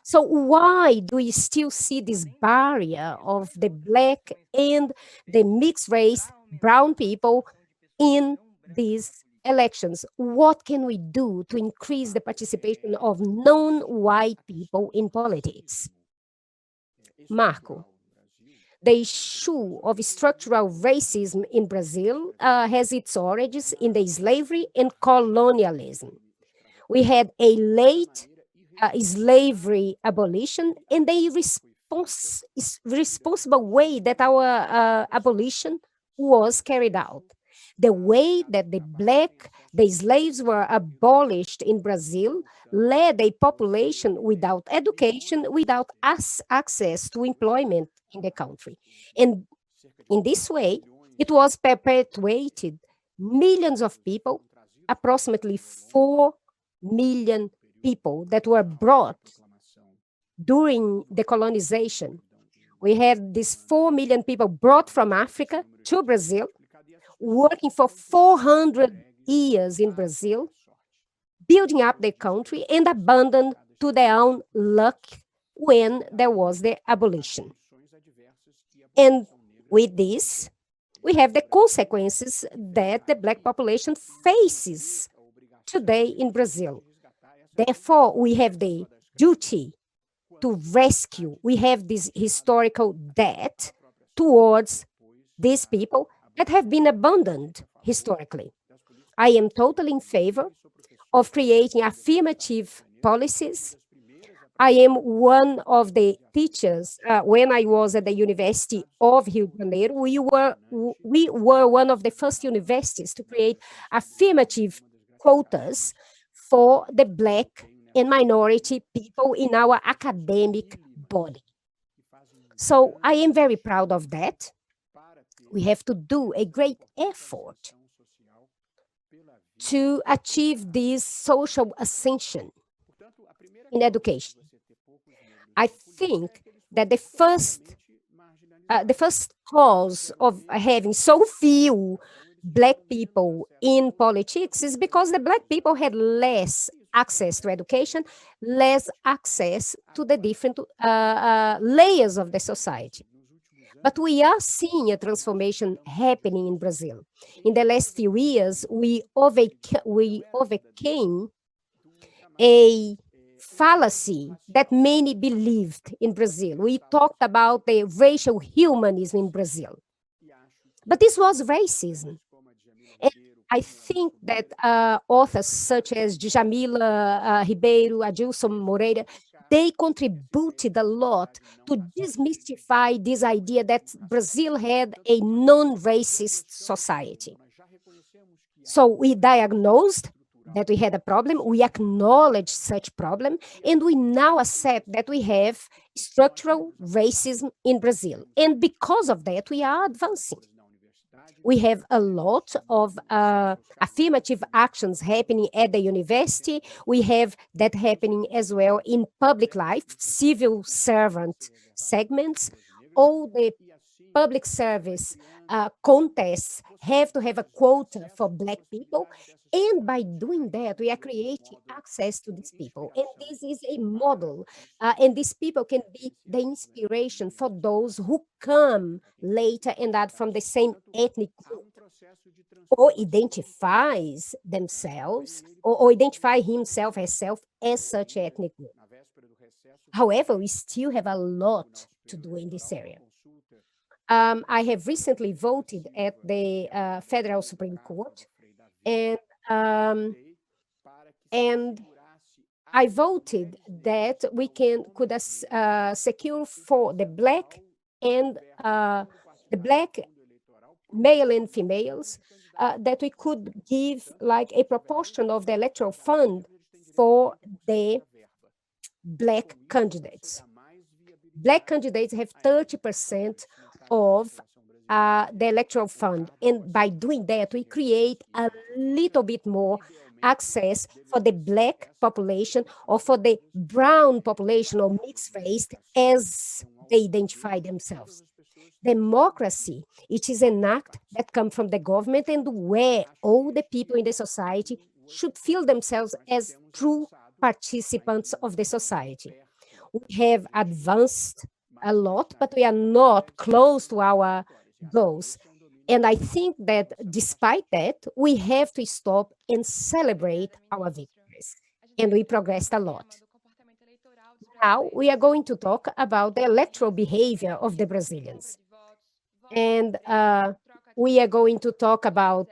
So why do we still see this barrier of the Black and the mixed race brown people in these elections? What can we do to increase the participation of non-white people in politics? Marco, the issue of structural racism in Brazil has its origins in the slavery and colonialism. We had a late slavery abolition and a responsible way that our abolition was carried out. The way that the slaves were abolished in Brazil led a population without education, without access to employment in the country. And in this way, it was perpetuated. Millions of people, approximately 4 million people that were brought during the colonization. We had these 4 million people brought from Africa to Brazil, working for 400 years in Brazil, building up the country and abandoned to their own luck when there was the abolition. And with this, we have the consequences that the Black population faces today in Brazil. Therefore, we have the duty to rescue. We have this historical debt towards these people that have been abandoned historically. I am totally in favor of creating affirmative policies. I am one of the teachers, when I was at the University of Rio de Janeiro, we were one of the first universities to create affirmative quotas for the Black and minority people in our academic body. So I am very proud of that. We have to do a great effort to achieve this social ascension in education. I think that the first cause of having so few Black people in politics is because the Black people had less access to education, less access to the different layers of the society. But we are seeing a transformation happening in Brazil. In the last few years, we overcame a fallacy that many believed in Brazil. We talked about the racial humanism in Brazil. But this was racism. And I think that authors such as Djamila Ribeiro, Adilson Moreira, they contributed a lot to demystify this idea that Brazil had a non-racist society. So we diagnosed that we had a problem, we acknowledge such problem, and we now accept that we have structural racism in Brazil. And because of that, we are advancing. We have a lot of affirmative actions happening at the university. We have that happening as well in public life, civil servant segments. All the public service contests have to have a quota for Black people. And by doing that, we are creating access to these people. And this is a model. And these people can be the inspiration for those who come later and are from the same ethnic group, or identifies themselves, or identify himself, herself as such ethnic group. However, we still have a lot to do in this area. I have recently voted at the Federal Supreme Court, and I voted that we could secure for the black and the black male and females that we could give like a proportion of the electoral fund for the black candidates. Black candidates have 30% of the electoral fund. And by doing that, we create a little bit more access for the black population or for the brown population or mixed race as they identify themselves. Democracy, it is an act that comes from the government and where all the people in the society should feel themselves as true participants of the society. We have advanced a lot, but we are not close to our goals. And I think that despite that, we have to stop and celebrate our victories. And we progressed a lot. Now we are going to talk about the electoral behavior of the Brazilians. And we are going to talk about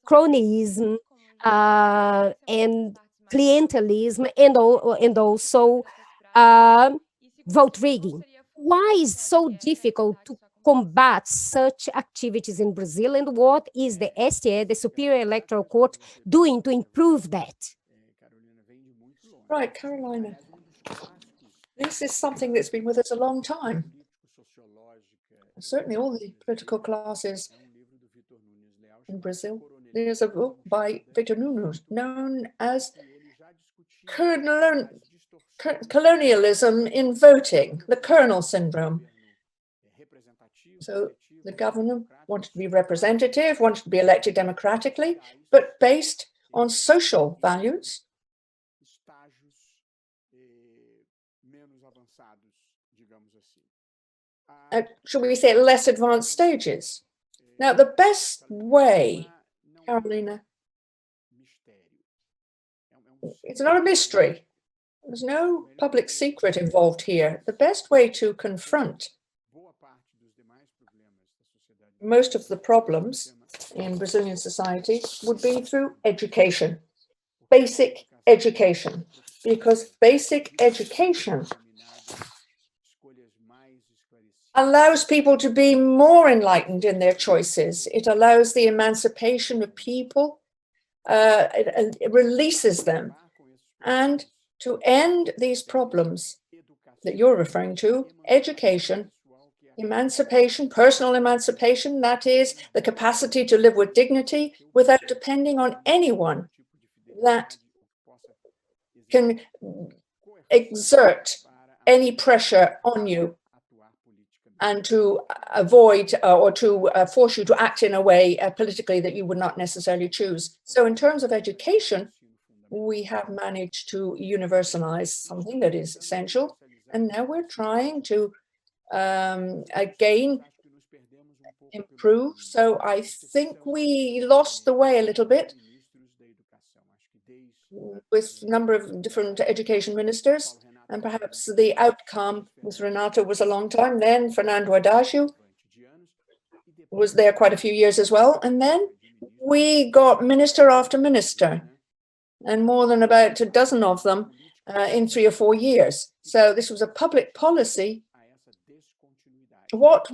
cronyism and clientelism and also vote rigging. Why is it so difficult to combat such activities in Brazil, and what is the STA, the Superior Electoral Court, doing to improve that? Right, Carolina. This is something that's been with us a long time. Certainly all the political classes in Brazil. There's a book by Victor Nunes known as Colonialism in Voting, the Colonel Syndrome. So the government wanted to be representative, wanted to be elected democratically, but based on social values. Should we say less advanced stages? Now, the best way, Carolina, it's not a mystery. There's no public secret involved here. The best way to confront most of the problems in Brazilian society would be through education, basic education, because basic education allows people to be more enlightened in their choices. It allows the emancipation of people, it releases them. And to end these problems that you're referring to, education, emancipation, personal emancipation, that is the capacity to live with dignity without depending on anyone that can exert any pressure on you and to avoid or to force you to act in a way politically that you would not necessarily choose. So in terms of education, we have managed to universalize something that is essential. And now we're trying to, again, improve. So I think we lost the way a little bit with a number of different education ministers. And perhaps the outcome with Renato was a long time. Then Fernando was there quite a few years as well. And then we got minister after minister, and more than about a dozen of them in 3 or 4 years. So this was a public policy. What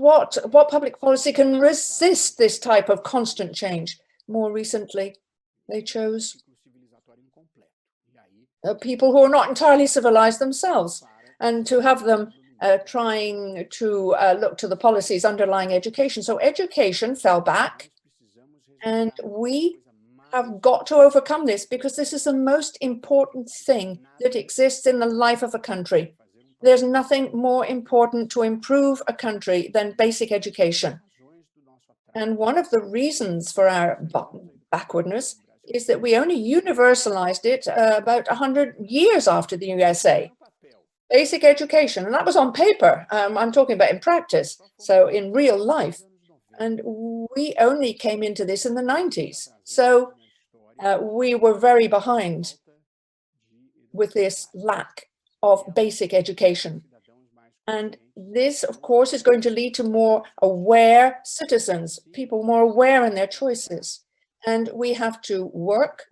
public policy can resist this type of constant change? More recently, they chose people who are not entirely civilized themselves, and to have them trying to look to the policies underlying education. So education fell back, and we have got to overcome this, because this is the most important thing that exists in the life of a country. There's nothing more important to improve a country than basic education. And one of the reasons for our backwardness is that we only universalized it about 100 years after the USA. Basic education, and that was on paper. I'm talking about in practice, so in real life. And we only came into this in the 90s. So we were very behind with this lack of basic education. And this, of course, is going to lead to more aware citizens, people more aware in their choices. And we have to work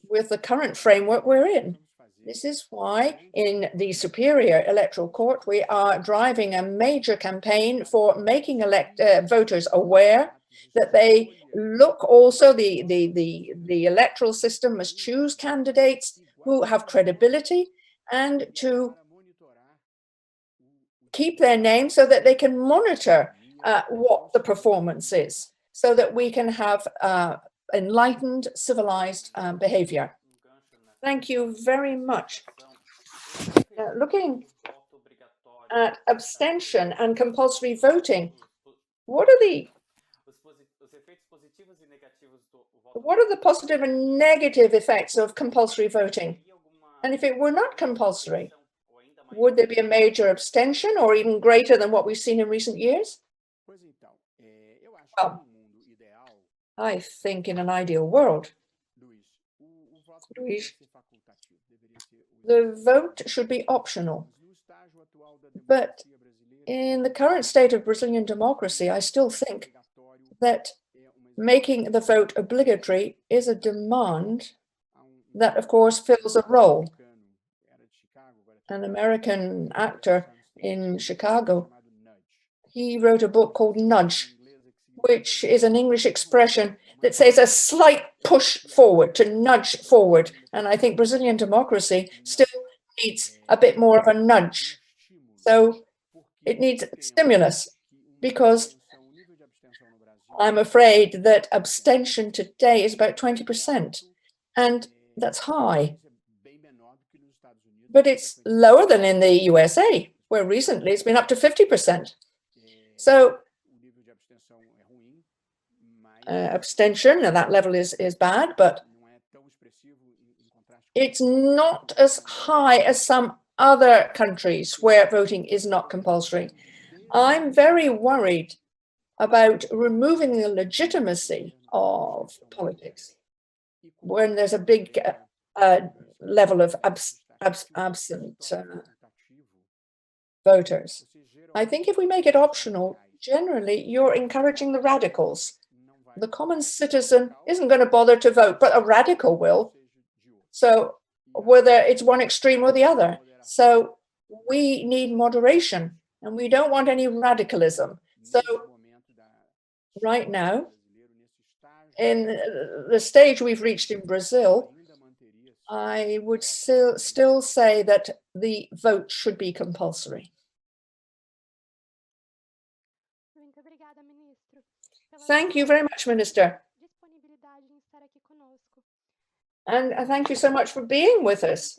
with the current framework we're in. This is why in the Superior Electoral Court, we are driving a major campaign for making voters aware that they look also, the electoral system must choose candidates who have credibility and to keep their name so that they can monitor what the performance is, so that we can have enlightened, civilized behavior. Thank you very much. Looking at abstention and compulsory voting, what are the positive and negative effects of compulsory voting? And if it were not compulsory, would there be a major abstention or even greater than what we've seen in recent years? Well, I think in an ideal world, Luís, the vote should be optional. But in the current state of Brazilian democracy, I still think that making the vote obligatory is a demand that, of course, fills a role. An American actor in Chicago, he wrote a book called Nudge, which is an English expression that says a slight push forward, to nudge forward. And I think Brazilian democracy still needs a bit more of a nudge. So it needs stimulus, because I'm afraid that abstention today is about 20%, and that's high. But it's lower than in the USA, where recently it's been up to 50%. So abstention at that level is bad, but it's not as high as some other countries where voting is not compulsory. I'm very worried about removing the legitimacy of politics when there's a big level of absent voters. I think if we make it optional, generally you're encouraging the radicals. The common citizen isn't going to bother to vote, but a radical will. So whether it's one extreme or the other. So we need moderation, and we don't want any radicalism. So right now, in the stage we've reached in Brazil, I would still say that the vote should be compulsory. Thank you very much, Minister. And thank you so much for being with us.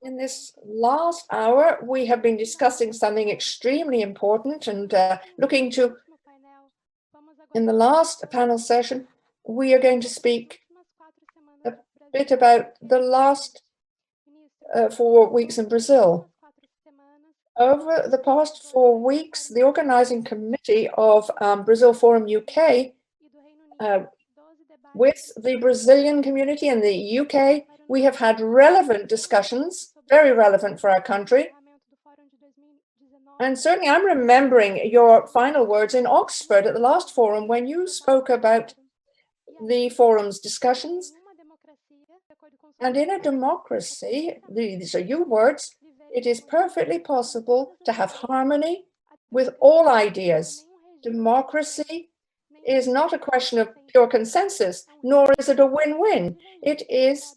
In this last hour, we have been discussing something extremely important and looking to, in the last panel session, we are going to speak a bit about the last 4 weeks in Brazil. Over the past 4 weeks, the organizing committee of Brazil Forum UK with the Brazilian community in the UK, we have had relevant discussions, very relevant for our country. And certainly I'm remembering your final words in Oxford at the last forum when you spoke about the forum's discussions. And in a democracy, these are your words, it is perfectly possible to have harmony with all ideas. Democracy is not a question of pure consensus, nor is it a win-win. It is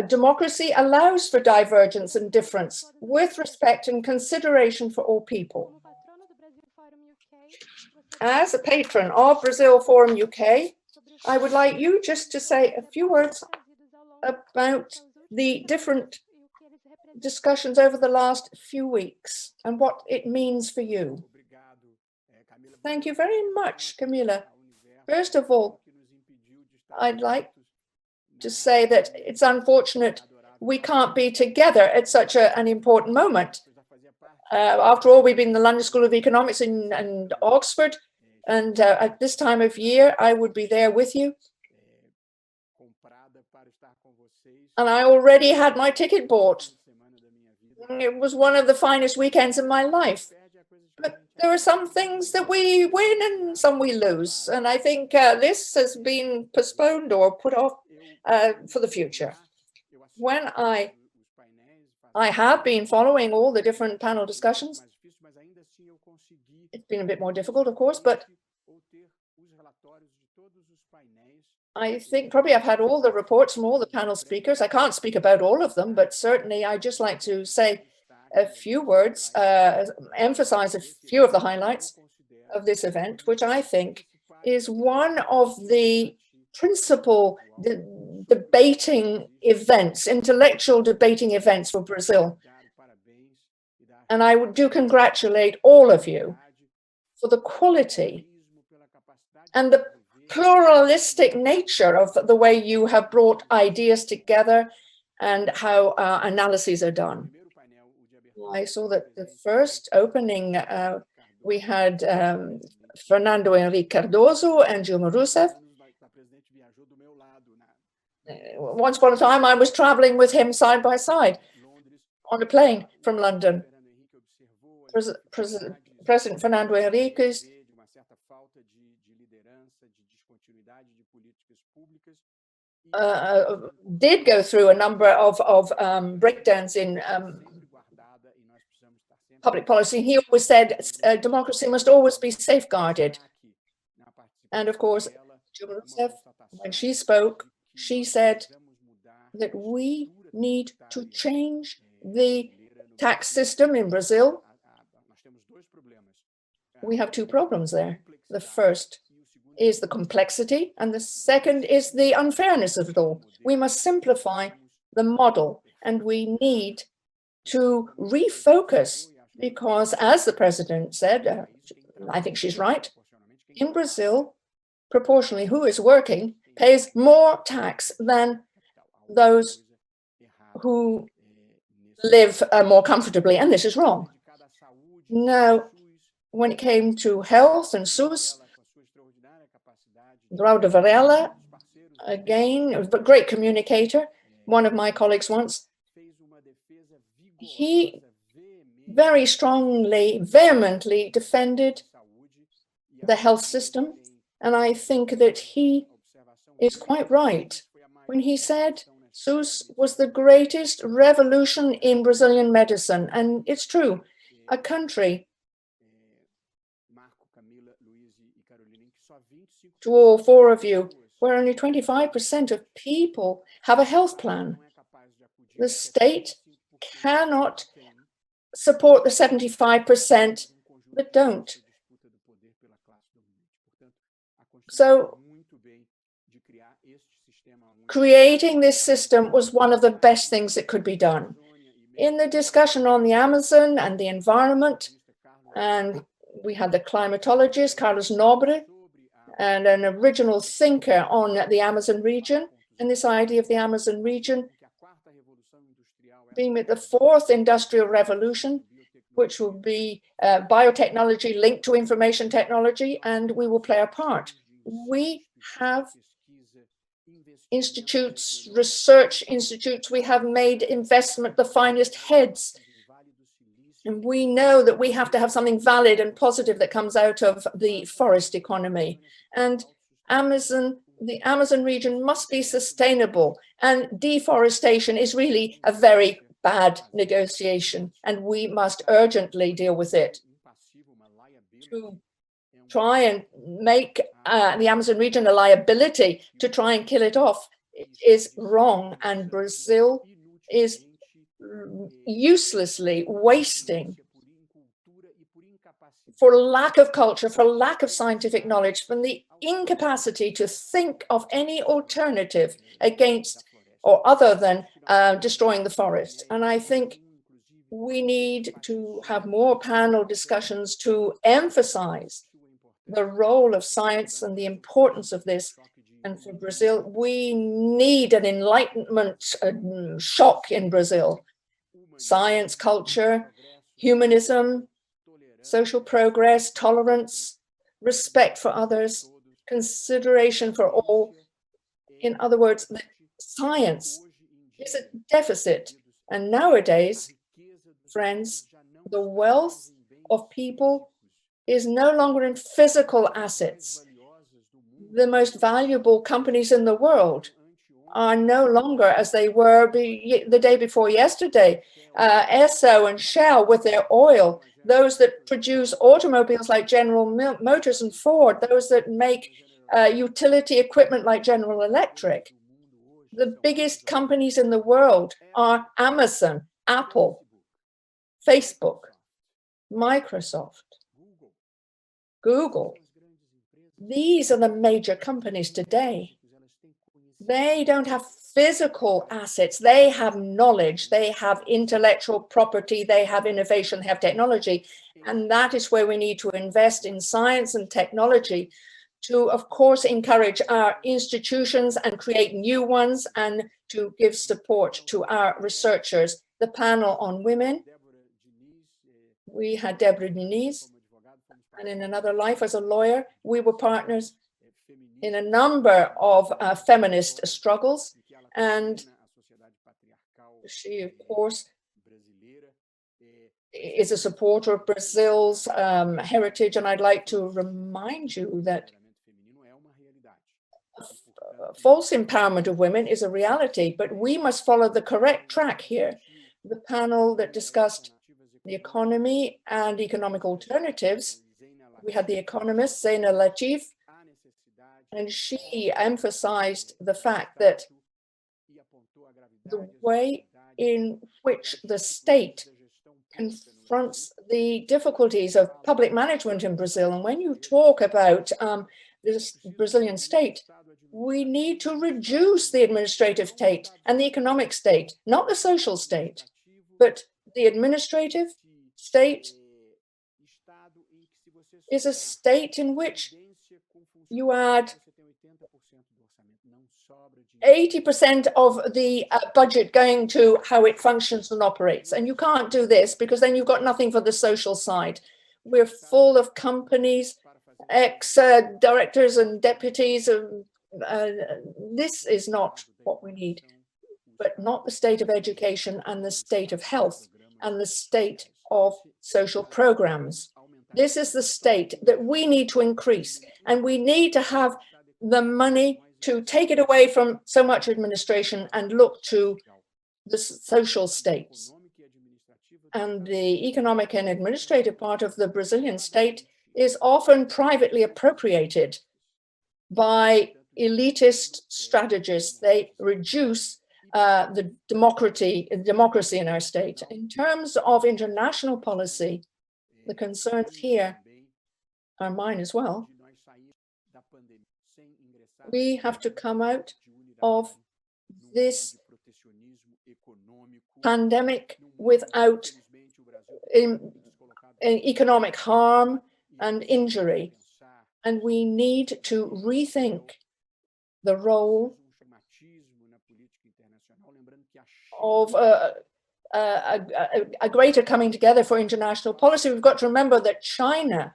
democracy allows for divergence and difference with respect and consideration for all people. As a patron of Brazil Forum UK, I would like you just to say a few words about the different discussions over the last few weeks and what it means for you. Thank you very much, Camila. First of all, I'd like to say that it's unfortunate we can't be together at such an important moment. After all, we've been in the London School of Economics in Oxford, and at this time of year, I would be there with you. And I already had my ticket bought It was one of the finest weekends in my life. But there are some things that we win and some we lose. And I think this has been postponed or put off for the future. When I have been following all the different panel discussions. It's been a bit more difficult, of course, but I think probably I've had all the reports from all the panel speakers. I can't speak about all of them, but certainly I just like to say a few words, emphasize a few of the highlights of this event, which I think is one of the principal debating events, intellectual debating events for Brazil. And I do congratulate all of you for the quality and the pluralistic nature of the way you have brought ideas together and how analyses are done. I saw that the first opening, we had Fernando Henrique Cardoso and Dilma Rousseff. Once upon a time, I was traveling with him side by side on a plane from London. President Fernando Henrique did go through a number of breakdowns in public policy. He always said democracy must always be safeguarded. And of course, Dilma Rousseff, when she spoke, she said that we need to change the tax system in Brazil. We have two problems there. The first is the complexity, and the second is the unfairness of it all. We must simplify the model, and we need to refocus, because as the president said, I think she's right, in Brazil, proportionally, who is working pays more tax than those who live more comfortably, and this is wrong. Now, when it came to health and SUS, Raul Varela, again, a great communicator, one of my colleagues once, he very strongly, vehemently defended the health system. And I think that he is quite right when he said SUS was the greatest revolution in Brazilian medicine. And it's true, a country, to all four of you, where only 25% of people have a health plan. The state cannot support the 75% that don't. So creating this system was one of the best things that could be done. In the discussion on the Amazon and the environment, and we had the climatologist, Carlos Nobre, and an original thinker on the Amazon region, and this idea of the Amazon region being the fourth industrial revolution, which will be biotechnology linked to information technology, and we will play a part. We have institutes, research institutes, we have made investment the finest heads. And we know that we have to have something valid and positive that comes out of the forest economy. And the Amazon region must be sustainable, and deforestation is really a very bad negotiation, and we must urgently deal with it. To try and make the Amazon region a liability to try and kill it off is wrong, and Brazil is uselessly wasting, for lack of culture, for lack of scientific knowledge, from the incapacity to think of any alternative against or other than destroying the forest. And I think we need to have more panel discussions to emphasize the role of science and the importance of this. And for Brazil, we need an enlightenment shock in Brazil. Science, culture, humanism, social progress, tolerance, respect for others, consideration for all. In other words, science is a deficit. And nowadays, friends, the wealth of people is no longer in physical assets. The most valuable companies in the world are no longer as they were the day before yesterday. Esso and Shell with their oil, those that produce automobiles like General Motors and Ford, those that make utility equipment like General Electric. The biggest companies in the world are Amazon, Apple, Facebook, Microsoft, Google. These are the major companies today. They don't have physical assets. They have knowledge. They have intellectual property. They have innovation, they have technology. And that is where we need to invest in science and technology to, of course, encourage our institutions and create new ones and to give support to our researchers. The panel on women, we had Deborah Diniz, and in another life as a lawyer, we were partners in a number of feminist struggles. And she, of course, is a supporter of Brazil's heritage. And I'd like to remind you that false empowerment of women is a reality, but we must follow the correct track here. The panel that discussed the economy and economic alternatives, we had the economist Zeina Latif, and she emphasized the fact that the way in which the state confronts the difficulties of public management in Brazil, and when you talk about this Brazilian state, we need to reduce the administrative state and the economic state, not the social state, but the administrative state is a state in which you add 80% of the budget going to how it functions and operates. And you can't do this because then you've got nothing for the social side. We're full of companies, ex-directors and deputies. This is not what we need, but not the state of education and the state of health and the state of social programs. This is the state that we need to increase, and we need to have the money to take it away from so much administration and look to the social states. And the economic and administrative part of the Brazilian state is often privately appropriated by elitist strategists. They reduce the democracy in our state. In terms of international policy, the concerns here are mine as well. We have to come out of this pandemic without economic harm and injury. And we need to rethink the role of a greater coming together for international policy. We've got to remember that China,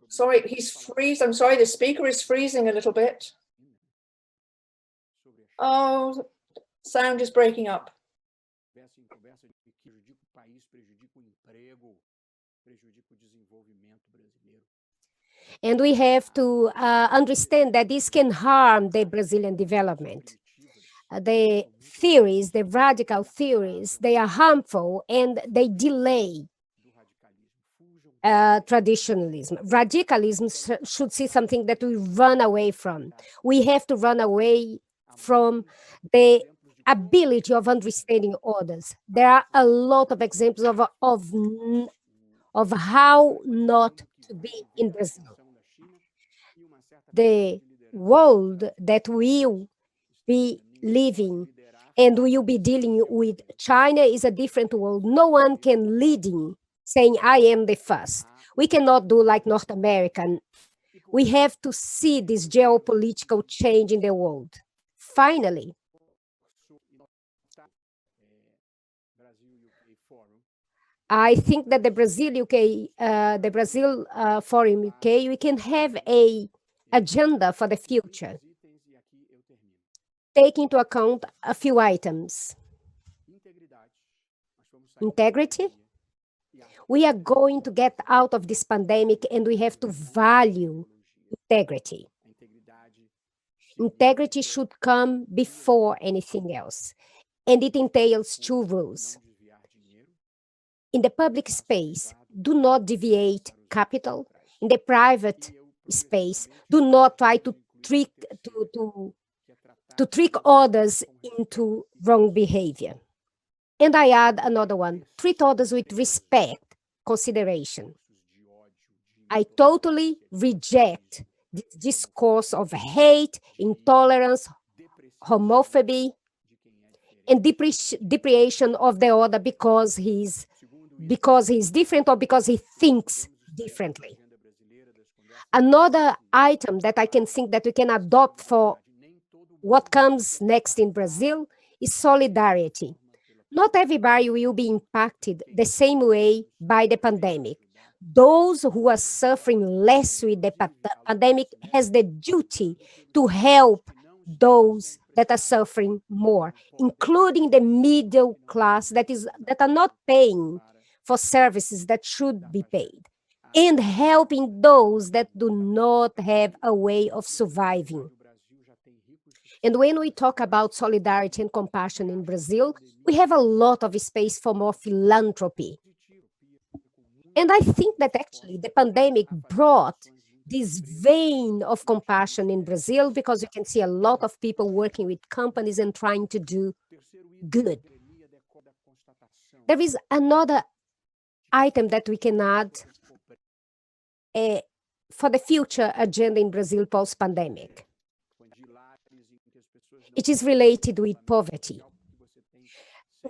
sorry, I'm sorry, the speaker is freezing a little bit. Oh, sound is breaking up. And we have to understand that this can harm the Brazilian development. The theories, the radical theories, they are harmful and they delay traditionalism. Radicalism should see something that we run away from. We have to run away from the ability of understanding others. There are a lot of examples of how not to be in Brazil. The world that will be living and will be dealing with China is a different world. No one can lead in saying, I am the first. We cannot do like North America. We have to see this geopolitical change in the world. Finally, I think that the Brazil Forum UK, we can have a agenda for the future, take into account a few items. integrity. We are going to get out of this pandemic and we have to value integrity. Integrity should come before anything else. And it entails two rules. In the public space, do not deviate capital. In the private space, do not try to trick others into wrong behavior. And I add another one, treat others with respect, consideration. I totally reject this discourse of hate, intolerance, homophobia, and depreciation of the other because he's different or because he thinks differently. Another item that I can think that we can adopt for what comes next in Brazil is solidarity. Not everybody will be impacted the same way by the pandemic. Those who are suffering less with the pandemic has the duty to help those that are suffering more, including the middle class that are not paying for services that should be paid, and helping those that do not have a way of surviving. And when we talk about solidarity and compassion in Brazil, we have a lot of space for more philanthropy. And I think that actually the pandemic brought this vein of compassion in Brazil because you can see a lot of people working with companies and trying to do good. There is another item that we can add for the future agenda in Brazil post-pandemic. It is related with poverty.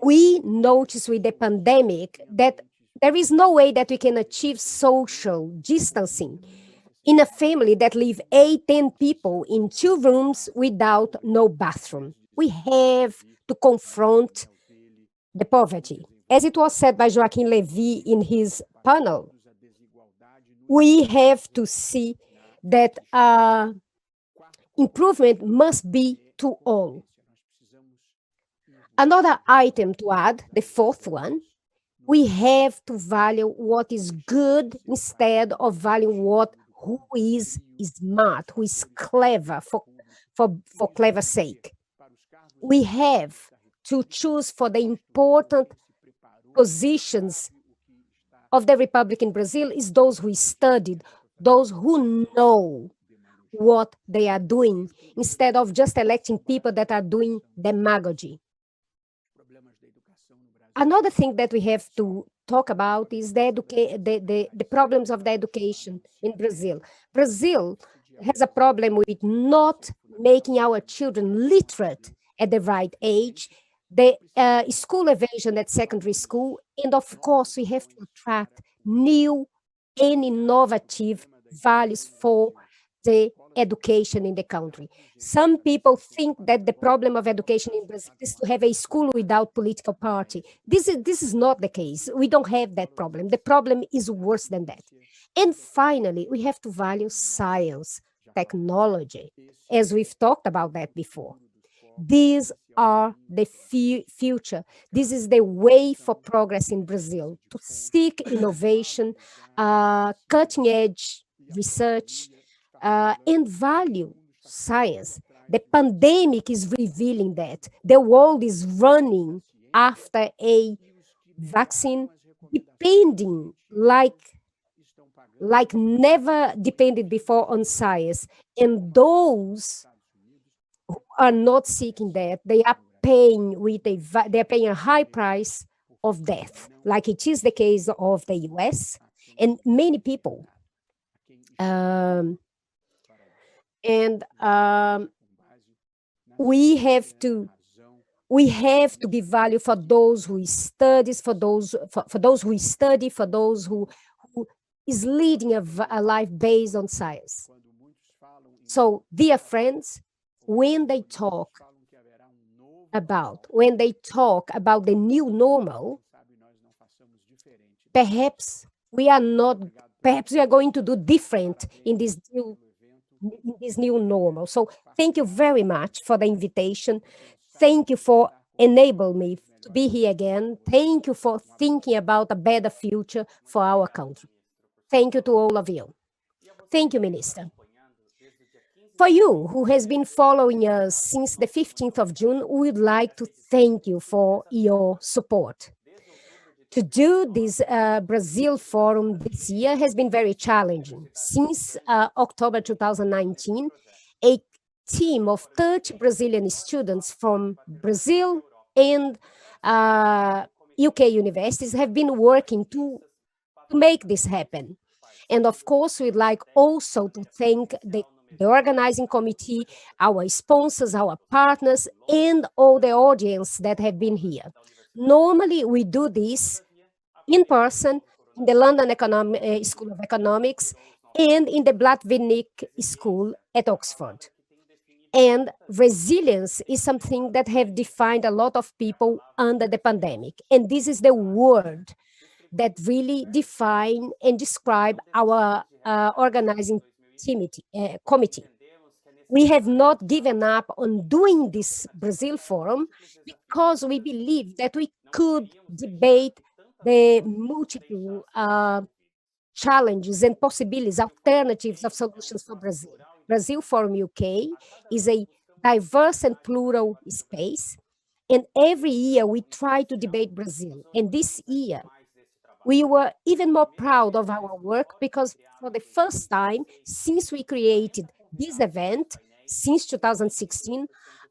We notice with the pandemic that there is no way that we can achieve social distancing in a family that live 8, 10 people in 2 rooms without no bathroom. We have to confront the poverty. As it was said by Joaquim Levy in his panel, we have to see that improvement must be to all. Another item to add, the fourth one, we have to value what is good instead of valuing who is smart, who is clever for clever sake. We have to choose for the important positions of the Republic in Brazil is those who studied, those who know what they are doing, instead of just electing people that are doing demagogy. Another thing that we have to talk about is the problems of the education in Brazil. Brazil has a problem with not making our children literate at the right age, the school evasion at secondary school, and of course, we have to attract new and innovative values for the education in the country. Some people think that the problem of education in Brazil is to have a school without political party. This is not the case. We don't have that problem. The problem is worse than that. And finally, we have to value science, technology, as we've talked about that before. These are the future. This is the way for progress in Brazil, to seek innovation, cutting edge research, and value science. The pandemic is revealing that. The world is running after a vaccine, depending like never depended before on science. And those who are not seeking that, they are paying a high price of death, like it is the case of the US and many people. We have to give value for those who studies, for those who study, for those who is leading a life based on science. So, dear friends, when they talk about the new normal, perhaps we are going to do different in this new normal. So thank you very much for the invitation. Thank you for enabling me to be here again. Thank you for thinking about a better future for our country. Thank you to all of you. Thank you, Minister. For you, who has been following us since the 15th of June, we would like to thank you for your support. To do this Brazil Forum this year has been very challenging. Since October 2019, a team of 30 Brazilian students from Brazil and UK universities have been working to make this happen. And of course, we'd like also to thank the organizing committee, our sponsors, our partners, and all the audience that have been here. Normally, we do this in person in the London School of Economics and in the Blatt-Vinnick School at Oxford. And resilience is something that have defined a lot of people under the pandemic. And this is the word that really define and describe our organizing committee. We have not given up on doing this Brazil Forum because we believe that we could debate the multiple challenges and possibilities, alternatives of solutions for Brazil. Brazil Forum UK is a diverse and plural space, and every year we try to debate Brazil. And this year, we were even more proud of our work because for the first time since we created this event, since 2016,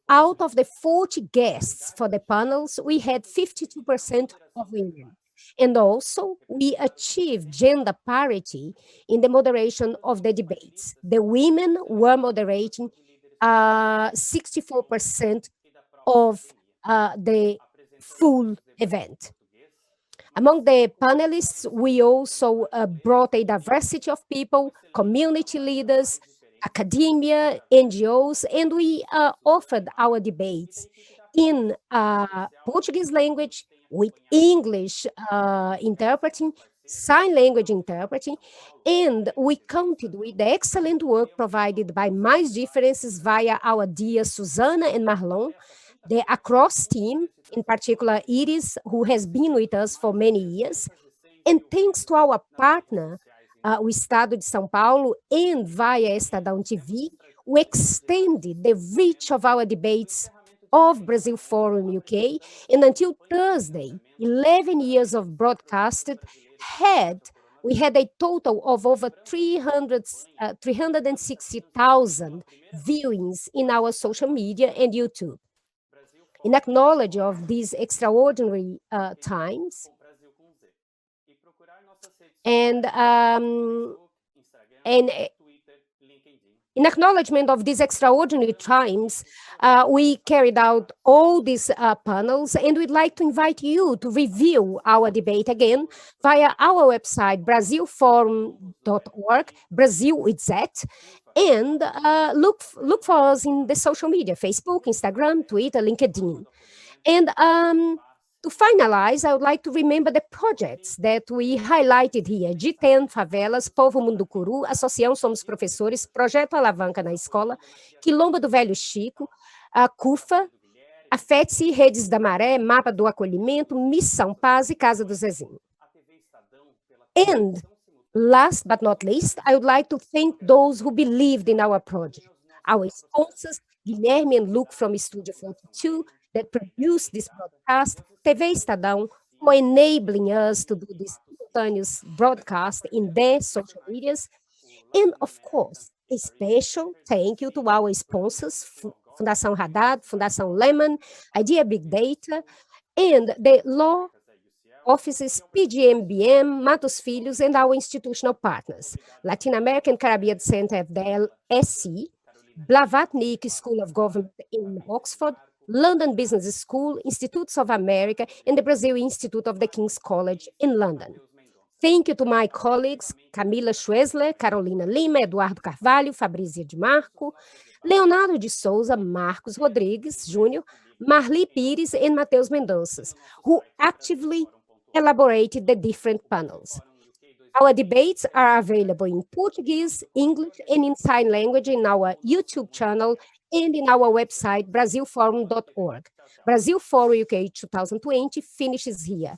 out of the 40 guests for the panels, we had 52% of women. And also, we achieved gender parity in the moderation of the debates. The women were moderating 64% of the full event. Among the panelists, we also brought a diversity of people, community leaders, academia, NGOs, and we offered our debates in Portuguese language, with English interpreting, sign language interpreting, and we counted with the excellent work provided by Mais Differences via our dear Susana and Marlon, the Across team, in particular Iris, who has been with us for many years, and thanks to our partner, o Estado de São Paulo, and via Estadão TV, we extended the reach of our debates of Brazil Forum UK, and until Thursday, 11 years of broadcasted we had a total of over 360,000 viewings in our social media and YouTube. In acknowledgement of these extraordinary times, and in acknowledgement of these extraordinary times, we carried out all these panels, and we'd like to invite you to review our debate again via our website, brazilforum.org, Brazil with Z, and look for us in the social media, Facebook, Instagram, Twitter, LinkedIn. And to finalize, I would like to remember the projects that we highlighted here. G10, Favelas, Povo Munducuru, Associação Somos Professores, Projeto Alavanca na Escola, Quilombo do Velho Chico, a CUFA, a FETSI, Redes da Maré, Mapa do Acolhimento, Missão Paz e Casa do Zezinho. And last but not least, I would like to thank those who believed in our project. Our sponsors, Guilherme and Luke from Studio 42, that produced this broadcast, TV Estadão, for enabling us to do this simultaneous broadcast in their social medias. And of course, a special thank you to our sponsors, Fundação Haddad, Fundação Lehman, Idea Big Data, and the law offices PGMBM, Matos Filhos, and our institutional partners, Latin American Caribbean Center of the LSC, Blavatnik School of Government in Oxford, London Business School, Institutes of America, and the Brazil Institute of the King's College in London. Thank you to my colleagues, Camila Schuessler, Carolina Lima, Eduardo Carvalho, Fabrícia de Marco, Leonardo de Souza, Marcos Rodrigues Jr., Marli Pires, and Matheus Mendonça, who actively elaborated the different panels. Our debates are available in Portuguese, English, and in sign language in our YouTube channel and in our website, brazilforum.org. Brazil Forum UK 2020 finishes here.